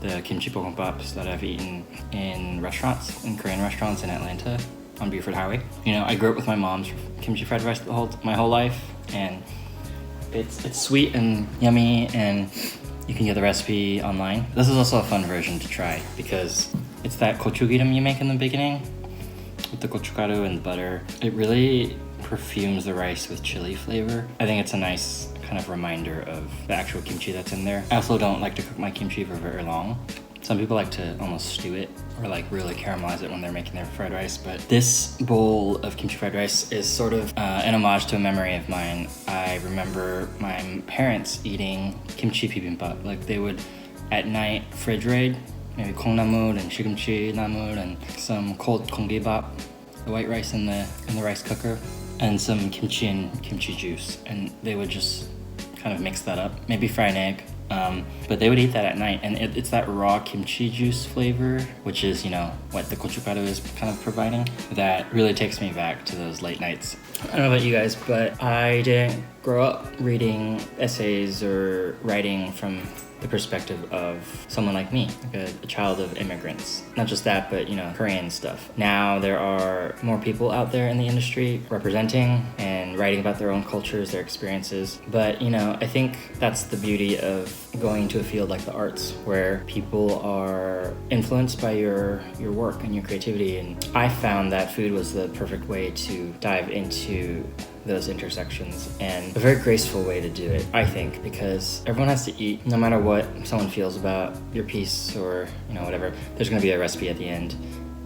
the kimchi bokkeumpaps that I've eaten in restaurants, in Korean restaurants in Atlanta on Buford Highway. You know, I grew up with my mom's kimchi fried rice my whole life, and it's sweet and yummy, and you can get the recipe online. This is also a fun version to try because it's that gochugirim you make in the beginning with the gochugaru and the butter. It really perfumes the rice with chili flavor. I think it's a nice kind of reminder of the actual kimchi that's in there. I also don't like to cook my kimchi for very long. Some people like to almost stew it or like really caramelize it when they're making their fried rice, but this bowl of kimchi fried rice is sort of an homage to a memory of mine. I remember my parents eating kimchi bibimbap. Like they would at night fridge raid, maybe 콩나물 and shigimchi 나물 and some cold konggibap, the white rice in the rice cooker, and some kimchi and kimchi juice, and they would just kind of mix that up, maybe fry an egg. But they would eat that at night, and it's that raw kimchi juice flavor, which is, you know, what the gochugaru is kind of providing, that really takes me back to those late nights. I don't know about you guys, but I didn't grow up reading essays or writing from the perspective of someone like me, like a child of immigrants. Not just that, but Korean stuff. Now there are more people out there in the industry representing and writing about their own cultures, their experiences. But I think that's the beauty of going to a field like the arts, where people are influenced by your work and your creativity. And I found that food was the perfect way to dive into those intersections, and a very graceful way to do it, I think, because everyone has to eat. No matter what someone feels about your piece or whatever, there's going to be a recipe at the end,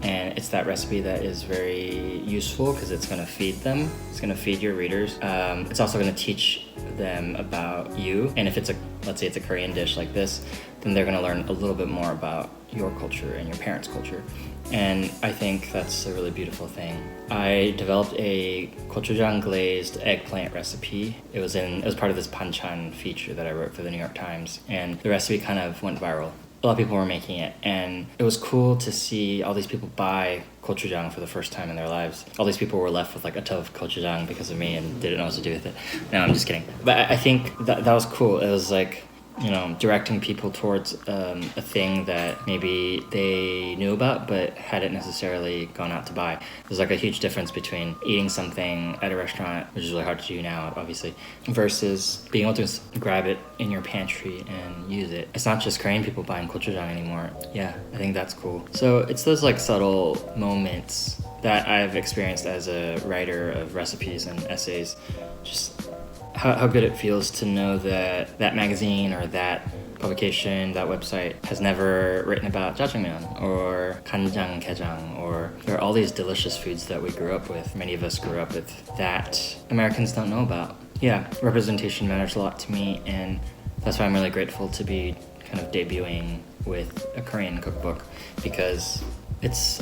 and it's that recipe that is very useful because it's going to feed them, it's going to feed your readers. It's also going to teach them about you, and if let's say it's a Korean dish like this, then they're going to learn a little bit more about your culture and your parents' culture. And I think that's a really beautiful thing. I developed a gochujang glazed eggplant recipe. It was part of this banchan feature that I wrote for the New York Times, and the recipe kind of went viral. A lot of people were making it, and it was cool to see all these people buy gochujang for the first time in their lives. All these people were left with like a tub of gochujang because of me and didn't know what to do with it. No, I'm just kidding. But I think that was cool. It was like, directing people towards a thing that maybe they knew about but hadn't necessarily gone out to buy. There's like a huge difference between eating something at a restaurant, which is really hard to do now, obviously, versus being able to just grab it in your pantry and use it. It's not just Korean people buying gochujang anymore. Yeah, I think that's cool. So it's those like subtle moments that I've experienced as a writer of recipes and essays. Just how good it feels to know that that magazine or that publication, that website has never written about jjajangmyeon or kanjang gaejang, or there are all these delicious foods that we grew up with, many of us grew up with, that Americans don't know about. Yeah, representation matters a lot to me, and that's why I'm really grateful to be kind of debuting with a Korean cookbook, because it's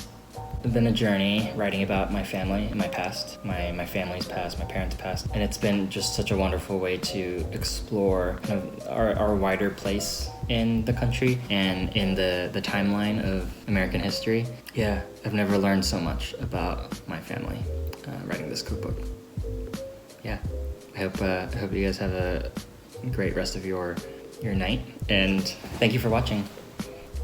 been a journey writing about my family and my past, my family's past, my parents' past, and it's been just such a wonderful way to explore kind of our wider place in the country and in the timeline of American history. Yeah, I've never learned so much about my family writing this cookbook. Yeah, I hope you guys have a great rest of your night, and thank you for watching.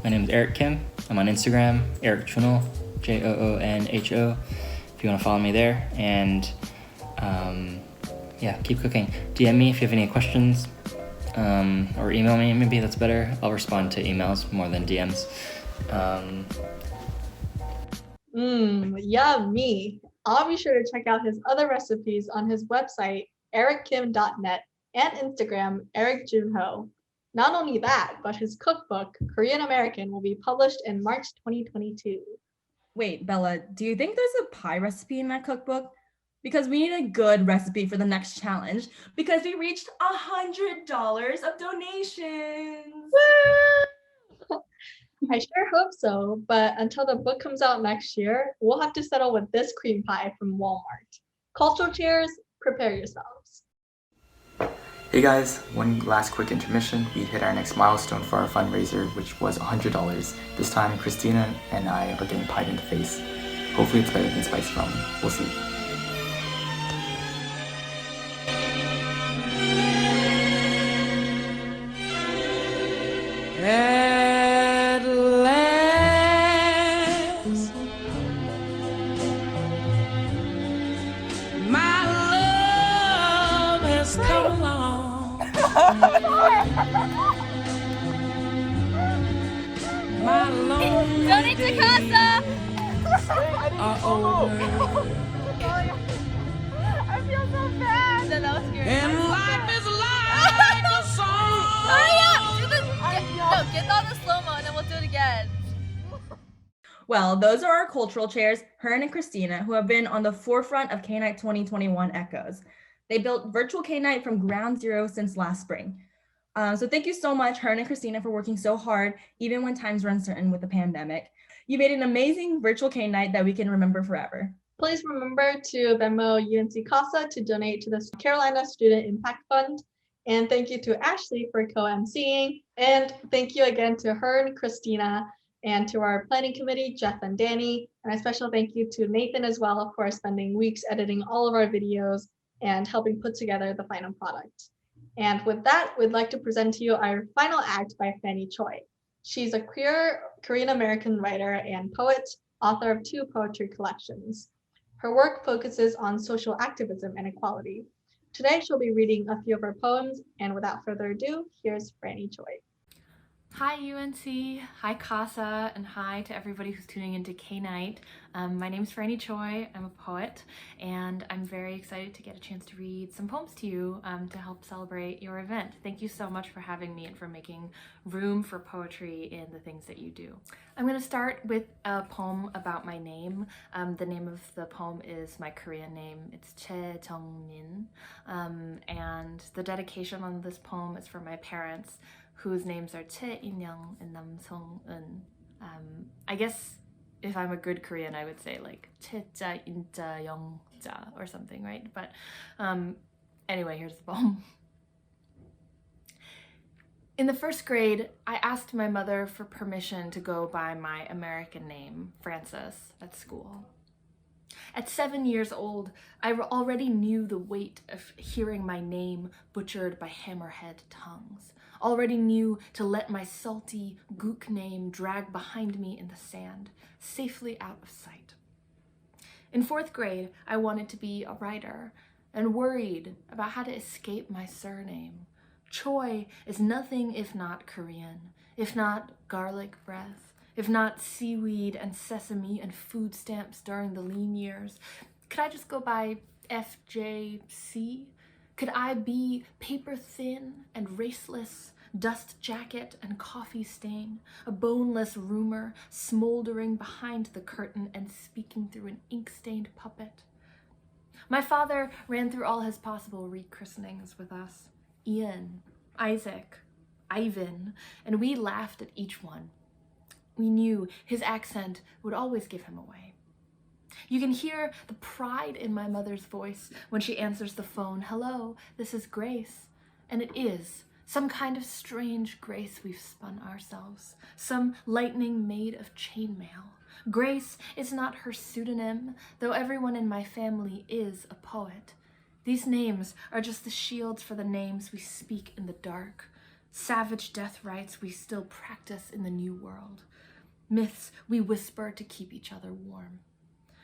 My name is Eric Kim. I'm on Instagram, Eric Chunho, Joonho, if you want to follow me there. And yeah, keep cooking. DM me if you have any questions, or email me, maybe that's better. I'll respond to emails more than DMs. Yummy. I'll be sure to check out his other recipes on his website, erickim.net, and Instagram, Eric Junho. Not only that, but his cookbook, Korean American, will be published in March 2022. Wait, Bella, do you think there's a pie recipe in that cookbook? Because we need a good recipe for the next challenge, because we reached $100 of donations. I sure hope so, but until the book comes out next year, we'll have to settle with this cream pie from Walmart. Cultural cheers, prepare yourselves. Hey guys, one last quick intermission. We hit our next milestone for our fundraiser, which was $100. This time, Christina and I are getting pied in the face. Hopefully it's better than spicy ramen. We'll see. At last, my love has come along. My lonely Donate to Casa! are over. I feel so bad! No, that was scary. And life is like a song. Hurry up! Do this! Get on the slow-mo and then we'll do it again. Well, those are our cultural chairs, Erin and Christina, who have been on the forefront of K-Nite 2021 echoes. They built virtual K-Nite from ground zero since last spring. So thank you so much, Erin and Christina, for working so hard, even when times were uncertain with the pandemic. You made an amazing virtual K-Nite that we can remember forever. Please remember to Venmo UNC Casa to donate to the Carolina Student Impact Fund. And thank you to Ashley for co-emceeing. And thank you again to Erin, Christina, and to our planning committee, Jeff and Danny. And a special thank you to Nathan as well, of course, spending weeks editing all of our videos and helping put together the final product. And with that, we'd like to present to you our final act by Franny Choi. She's a queer Korean-American writer and poet, author of 2 poetry collections. Her work focuses on social activism and equality. Today, she'll be reading a few of her poems, and without further ado, here's Franny Choi. Hi UNC, hi CASA, and hi to everybody who's tuning into K-Nite. My name's Franny Choi, I'm a poet, and I'm very excited to get a chance to read some poems to you to help celebrate your event. Thank you so much for having me and for making room for poetry in the things that you do. I'm going to start with a poem about my name. The name of the poem is my Korean name. It's Min, and the dedication on this poem is for my parents, whose names are In-young and Un. I guess if I'm a good Korean, I would say like Cheja Inja Youngja or something, right? But anyway, here's the poem. In the 1st grade, I asked my mother for permission to go by my American name, Frances, at school. At 7 years old, I already knew the weight of hearing my name butchered by hammerhead tongues. Already knew to let my salty gook name drag behind me in the sand, safely out of sight. In 4th grade, I wanted to be a writer and worried about how to escape my surname. Choi is nothing if not Korean, if not garlic breath, if not seaweed and sesame and food stamps during the lean years. Could I just go by FJC? Could I be paper thin and raceless, dust jacket and coffee stain, a boneless rumor smoldering behind the curtain and speaking through an ink-stained puppet? My father ran through all his possible rechristenings with us. Ian, Isaac, Ivan, and we laughed at each one. We knew his accent would always give him away. You can hear the pride in my mother's voice when she answers the phone. Hello, this is Grace. And it is some kind of strange grace we've spun ourselves, some lightning made of chainmail. Grace is not her pseudonym, though everyone in my family is a poet. These names are just the shields for the names we speak in the dark, savage death rites we still practice in the new world, myths we whisper to keep each other warm.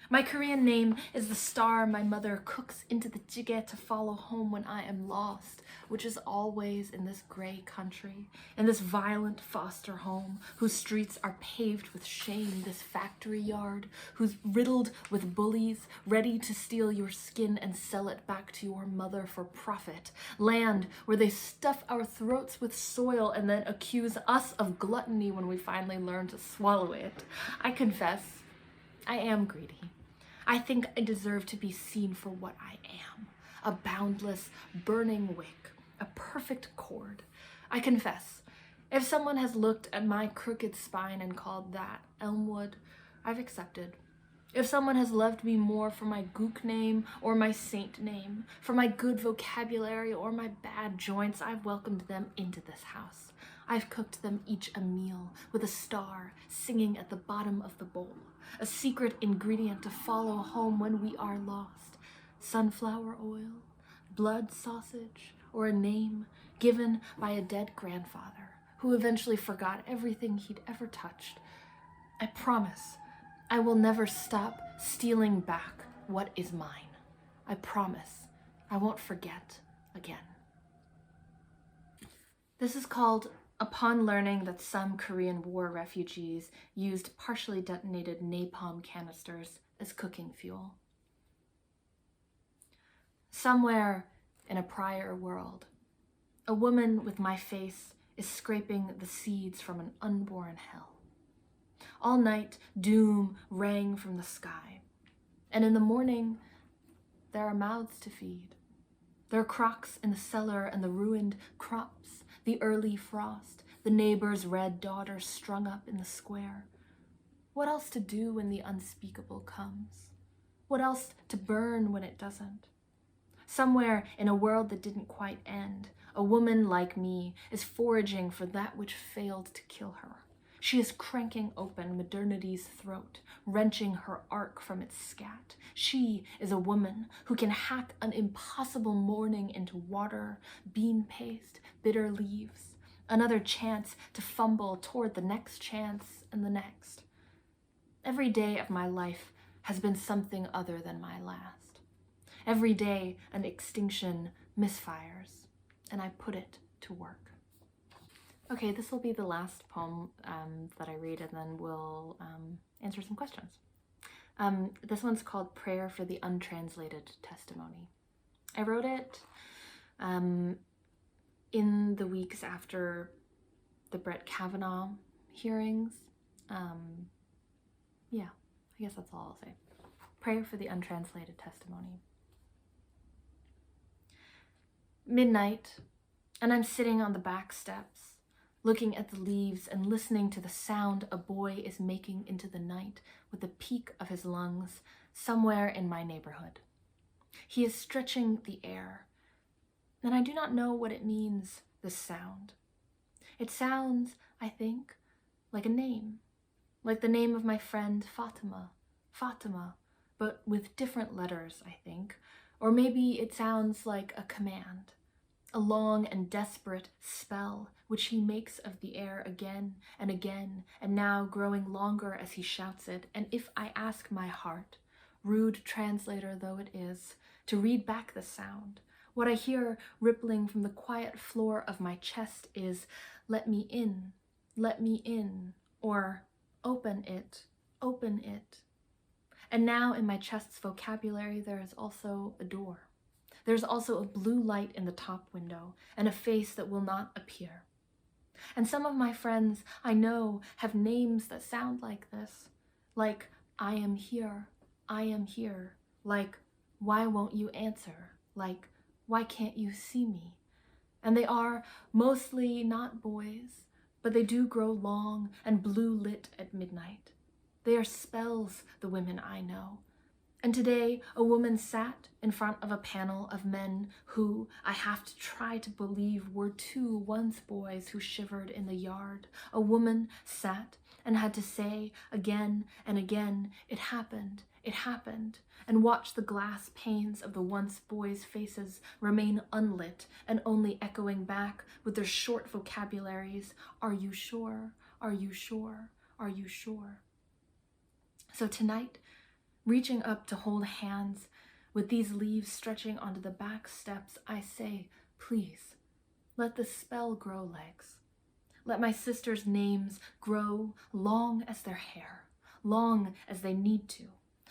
My Korean name is the star my mother cooks into the jjigae to follow home when I am lost, which is always in this gray country, in this violent foster home, whose streets are paved with shame, this factory yard, who's riddled with bullies, ready to steal your skin and sell it back to your mother for profit, land where they stuff our throats with soil and then accuse us of gluttony when we finally learn to swallow it. I confess, I am greedy. I think I deserve to be seen for what I am, a boundless, burning wick, a perfect cord. I confess, if someone has looked at my crooked spine and called that Elmwood, I've accepted. If someone has loved me more for my gook name or my saint name, for my good vocabulary or my bad joints, I've welcomed them into this house. I've cooked them each a meal with a star singing at the bottom of the bowl, a secret ingredient to follow home when we are lost. Sunflower oil, blood sausage, or a name given by a dead grandfather who eventually forgot everything he'd ever touched. I promise I will never stop stealing back what is mine. I promise I won't forget again. This is called Upon Learning That Some Korean War Refugees Used Partially Detonated Napalm Canisters as Cooking Fuel. Somewhere in a prior world, a woman with my face is scraping the seeds from an unborn hell. All night, doom rang from the sky, and in the morning, there are mouths to feed. There are crocks in the cellar and the ruined crops, the early frost, the neighbor's red daughter strung up in the square. What else to do when the unspeakable comes? What else to burn when it doesn't? Somewhere in a world that didn't quite end, a woman like me is foraging for that which failed to kill her. She is cranking open modernity's throat, wrenching her arc from its scat. She is a woman who can hack an impossible morning into water, bean paste, bitter leaves. Another chance to fumble toward the next chance and the next. Every day of my life has been something other than my last. Every day an extinction misfires, and I put it to work. Okay, this will be the last poem that I read, and then we'll answer some questions. This one's called Prayer for the Untranslated Testimony. I wrote it in the weeks after the Brett Kavanaugh hearings. Yeah, I guess that's all I'll say. Prayer for the Untranslated Testimony. Midnight, and I'm sitting on the back steps, looking at the leaves and listening to the sound a boy is making into the night with the peak of his lungs somewhere in my neighborhood. He is stretching the air, and I do not know what it means, this sound. It sounds, I think, like a name, like the name of my friend Fatima, but with different letters, I think. Or maybe it sounds like a command, a long and desperate spell which he makes of the air again and again, and now growing longer as he shouts it. And if I ask my heart, rude translator though it is, to read back the sound, what I hear rippling from the quiet floor of my chest is, let me in, or open it, open it. And now in my chest's vocabulary there is also a door. There's also a blue light in the top window and a face that will not appear. And some of my friends I know have names that sound like this, like I am here, like why won't you answer, like why can't you see me? And they are mostly not boys, but they do grow long and blue lit at midnight. They are spells, the women I know. And today, a woman sat in front of a panel of men who, I have to try to believe, were two once boys who shivered in the yard. A woman sat and had to say again and again, it happened, and watch the glass panes of the once boys' faces remain unlit and only echoing back with their short vocabularies, are you sure, are you sure, are you sure? So tonight, reaching up to hold hands with these leaves stretching onto the back steps, I say, please, let the spell grow legs. Let my sisters' names grow long as their hair, long as they need to.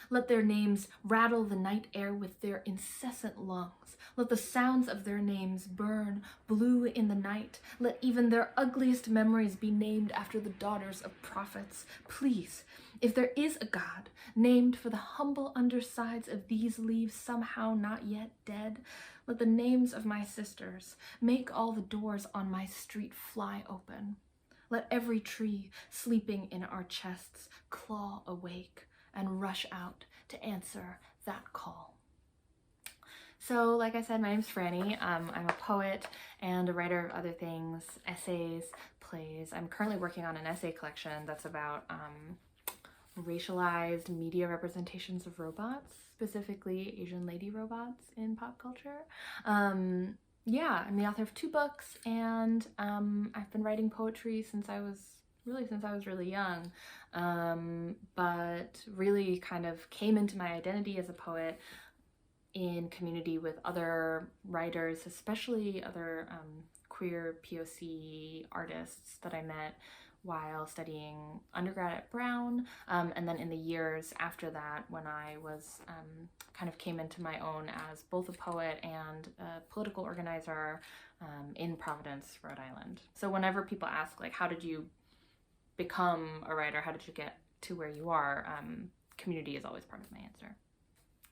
Let their names rattle the night air with their incessant lungs. Let the sounds of their names burn blue in the night. Let even their ugliest memories be named after the daughters of prophets. Please, if there is a God, named for the humble undersides of these leaves somehow not yet dead, let the names of my sisters make all the doors on my street fly open. Let every tree sleeping in our chests claw awake and rush out to answer that call. So, like I said, my name's Franny. I'm a poet and a writer of other things, essays, plays. I'm currently working on an essay collection that's about racialized media representations of robots, specifically Asian lady robots in pop culture. Yeah, I'm the author of 2 books, and I've been writing poetry since I was really young, but really kind of came into my identity as a poet in community with other writers, especially other queer POC artists that I met while studying undergrad at Brown, and then in the years after that when I was kind of came into my own as both a poet and a political organizer in Providence, Rhode Island. So whenever people ask, like, how did you become a writer, how did you get to where you are, community is always part of my answer.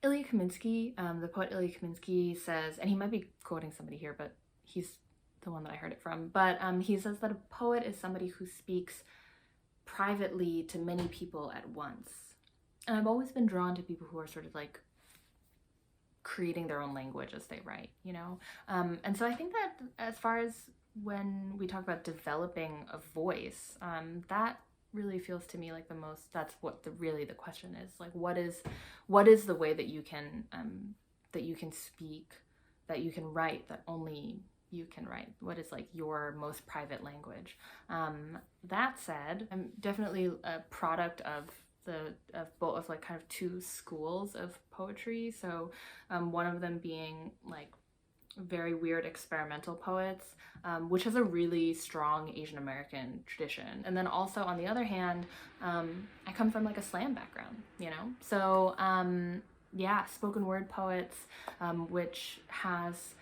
Ilya Kaminsky, the poet Ilya Kaminsky says, and he might be quoting somebody here, but he's the one that I heard it from, but he says that a poet is somebody who speaks privately to many people at once. And I've always been drawn to people who are sort of like creating their own language as they write, you know? And so I think that as far as when we talk about developing a voice, that really feels to me like the most, that's what really the question is. Like, what is the way that you can speak, that you can write, that only you can write? What is like your most private language? That said, I'm definitely a product of both like kind of two schools of poetry. So one of them being like very weird experimental poets, which has a really strong Asian American tradition. And then also on the other hand, I come from like a slam background, you know? So yeah, spoken word poets, which has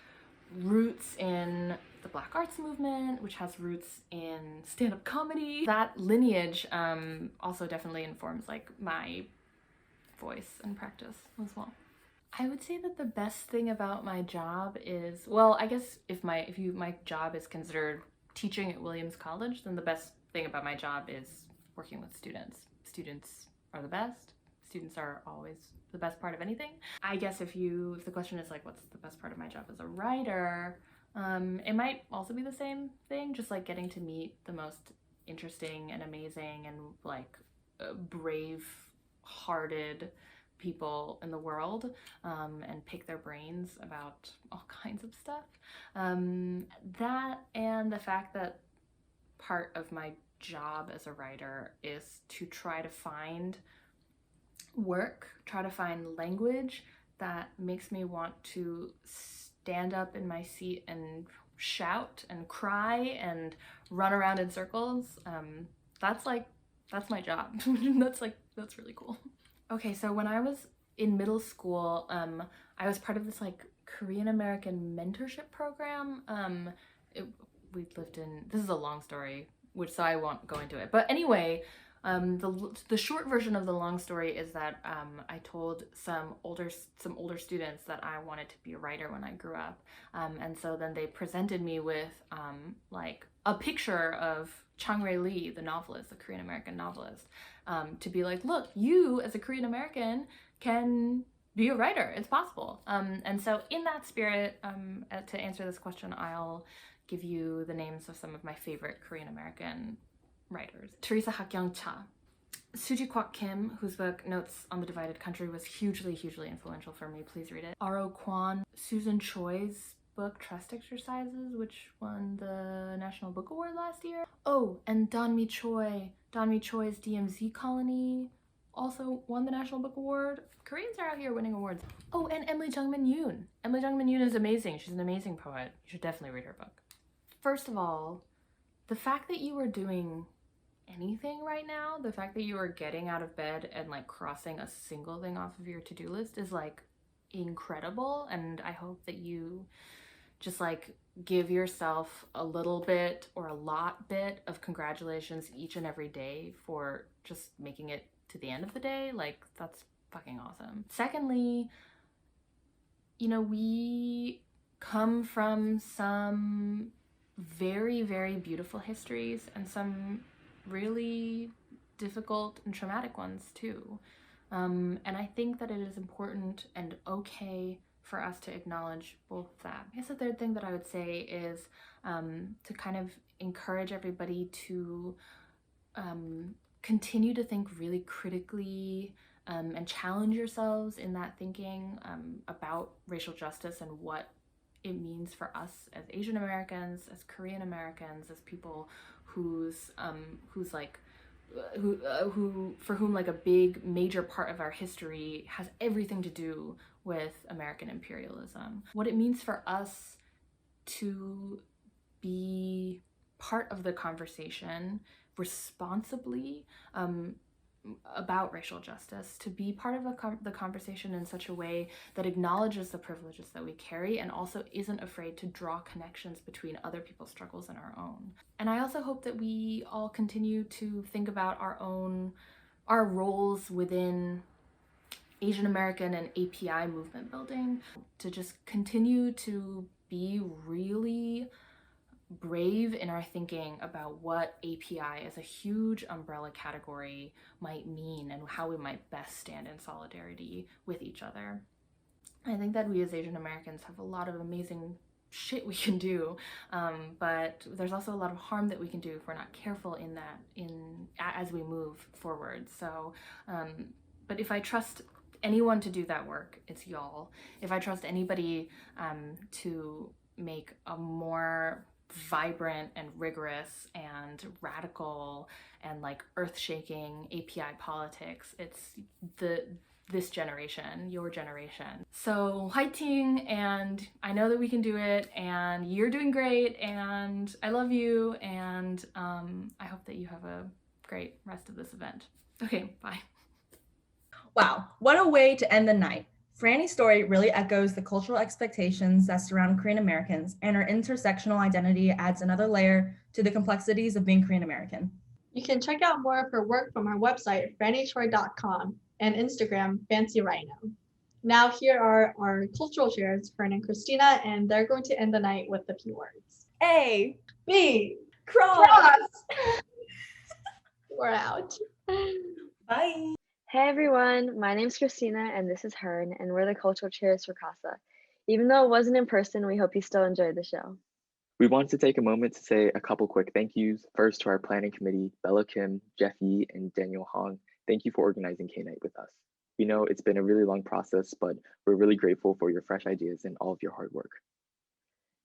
roots in the Black Arts movement, which has roots in stand-up comedy. That lineage also definitely informs like my voice and practice as well. I would say that the best thing about my job is, well, I guess if my job is considered teaching at Williams College, then the best thing about my job is working with students. Students are the best. Students are always the best part of anything. I guess if the question is like, what's the best part of my job as a writer, it might also be the same thing, just like getting to meet the most interesting and amazing and like brave-hearted people in the world, and pick their brains about all kinds of stuff. That and the fact that part of my job as a writer is to try to find language that makes me want to stand up in my seat and shout and cry and run around in circles. That's my job. That's really cool. Okay, so when I was in middle school, I was part of this like Korean American mentorship program. We lived in, this is a long story, so I won't go into it. But anyway, the short version of the long story is that I told some older students that I wanted to be a writer when I grew up, and so then they presented me with like a picture of Chang Lee, the novelist, the Korean American novelist, to be like, look, you as a Korean American can be a writer. It's possible. And so in that spirit, to answer this question, I'll give you the names of some of my favorite Korean American writers. Teresa Hakyoung-cha, Soljikhee Kim, whose book Notes on the Divided Country was hugely influential for me. Please read it. Aro Kwon, Susan Choi's book Trust Exercises, which won the National Book Award last year. Oh, and Donmi Choi. Donmi Choi's DMZ Colony also won the National Book Award. Koreans are out here winning awards. Oh, and Emily Jungmin Yoon. Emily Jungmin Yoon is amazing. She's an amazing poet. You should definitely read her book. First of all, the fact that you are doing anything right now, the fact that you are getting out of bed and like crossing a single thing off of your to-do list is like incredible, and I hope that you just like give yourself a little bit or a lot bit of congratulations each and every day for just making it to the end of the day. Like, that's fucking awesome. Secondly, you know, we come from some very beautiful histories and some really difficult and traumatic ones too. And I think that it is important and okay for us to acknowledge both of that. I guess the third thing that I would say is to kind of encourage everybody to continue to think really critically and challenge yourselves in that thinking about racial justice and what it means for us as Asian Americans, as Korean Americans, as people for whom like a big major part of our history has everything to do with American imperialism. What it means for us to be part of the conversation responsibly about racial justice, to be part of the conversation in such a way that acknowledges the privileges that we carry and also isn't afraid to draw connections between other people's struggles and our own. And I also hope that we all continue to think about our roles within Asian American and API movement building, to just continue to be really brave in our thinking about what API as a huge umbrella category might mean and how we might best stand in solidarity with each other. I think that we as Asian Americans have a lot of amazing shit we can do, but there's also a lot of harm that we can do if we're not careful in that as we move forward. So but if I trust anyone to do that work, it's y'all. If I trust anybody to make a more vibrant and rigorous and radical and like earth-shaking API politics, it's this generation, your generation. So fighting, and I know that we can do it, and you're doing great, and I love you, and I hope that you have a great rest of this event. Okay, bye. Wow, what a way to end the night. Franny's story really echoes the cultural expectations that surround Korean Americans, and her intersectional identity adds another layer to the complexities of being Korean American. You can check out more of her work from our website, frannychoi.com, and Instagram, Fancy Rhino. Now here are our cultural chairs, Erin and Christina, and they're going to end the night with the P words. A, B, cross. We're out. Bye. Hey everyone, my name's Christina and this is Erin, and we're the cultural chairs for CASA. Even though it wasn't in person, we hope you still enjoyed the show. We wanted to take a moment to say a couple quick thank yous. First to our planning committee, Bella Kim, Jeff Yi, and Daniel Hong. Thank you for organizing K-Nite with us. We know it's been a really long process, but we're really grateful for your fresh ideas and all of your hard work.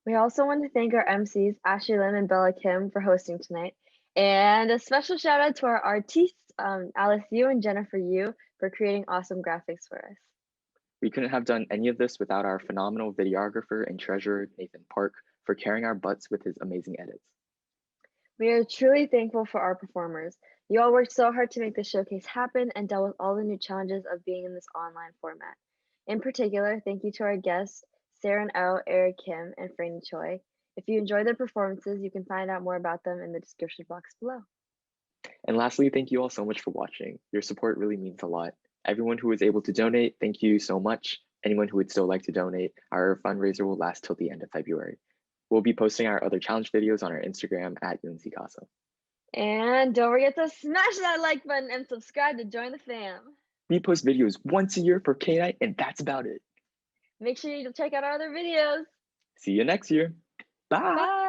We also want to thank our MCs, Ashley Lim and Bella Kim, for hosting tonight. And a special shout out to our artistes, Alice Yu and Jennifer Yu, for creating awesome graphics for us. We couldn't have done any of this without our phenomenal videographer and treasurer, Nathan Park, for carrying our butts with his amazing edits. We are truly thankful for our performers. You all worked so hard to make this showcase happen and dealt with all the new challenges of being in this online format. In particular, thank you to our guests, Serin Oh, Erin Kim, and Franny Choi. If you enjoyed their performances, you can find out more about them in the description box below. And lastly, thank you all so much for watching. Your support really means a lot. Everyone who was able to donate, thank you so much. Anyone who would still like to donate, our fundraiser will last till the end of February. We'll be posting our other challenge videos on our Instagram at UNCCASA. And don't forget to smash that like button and subscribe to join the fam. We post videos once a year for K-Nite, and that's about it. Make sure you check out our other videos. See you next year. Bye. Bye.